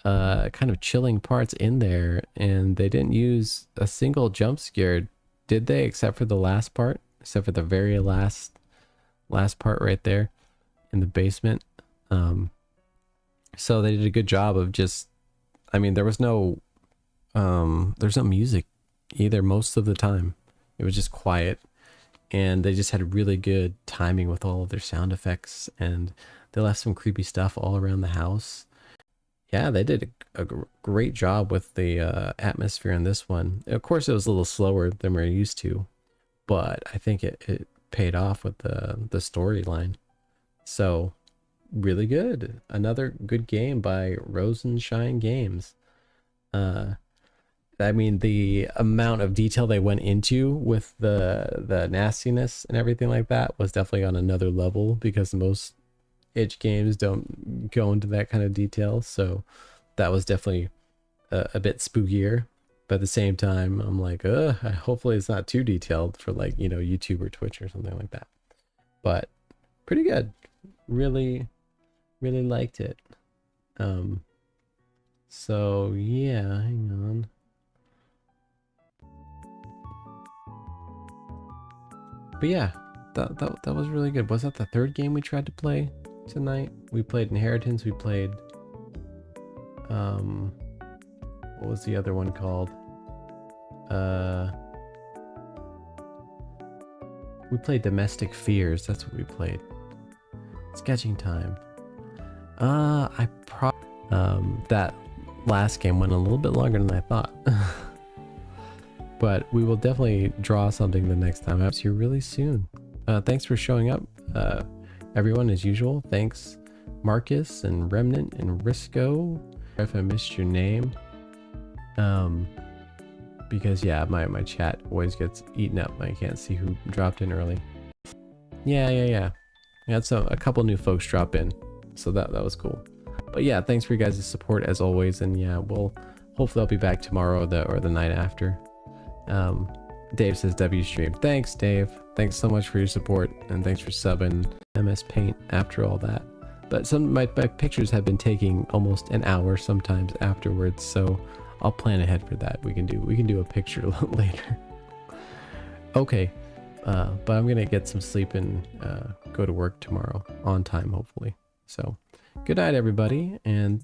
S1: kind of chilling parts in there, and they didn't use a single jump scare, did they? Except for the last part, except for the very last part right there in the basement. So they did a good job of just, I mean, there's no music either most of the time. It was just quiet, and they just had really good timing with all of their sound effects, and they left some creepy stuff all around the house. Yeah, they did a great job with the atmosphere in this one. Of course, it was a little slower than we're used to, but I think it paid off with the storyline. So, really good. Another good game by Rosenshine Games. I mean, the amount of detail they went into with the nastiness and everything like that was definitely on another level, because most itch games don't go into that kind of detail. So that was definitely a bit spookier. But at the same time, I'm like, hopefully it's not too detailed for, like, YouTube or Twitch or something like that. But pretty good. Really, really liked it. So yeah, hang on. But yeah, that was really good. Was that the third game we tried to play tonight? We played Inheritance. We played what was the other one called? We played Domestic Fears. That's what we played. Sketching time. That last game went a little bit longer than I thought. But we will definitely draw something the next time. I'll see you really soon. Thanks for showing up, everyone, as usual. Thanks, Marcus and Remnant and Risco. If I missed your name, because yeah, my chat always gets eaten up. I can't see who dropped in early. Yeah. We had a couple new folks drop in, so that was cool. But yeah, thanks for you guys' support as always, and yeah, hopefully I'll be back tomorrow or the night after. Dave says W stream. Thanks, Dave. Thanks so much for your support, and thanks for subbing MS Paint after all that. But some of my pictures have been taking almost an hour sometimes afterwards, so I'll plan ahead for that. We can do a picture later. Okay, but I'm gonna get some sleep and go to work tomorrow on time, hopefully. So good night, everybody, and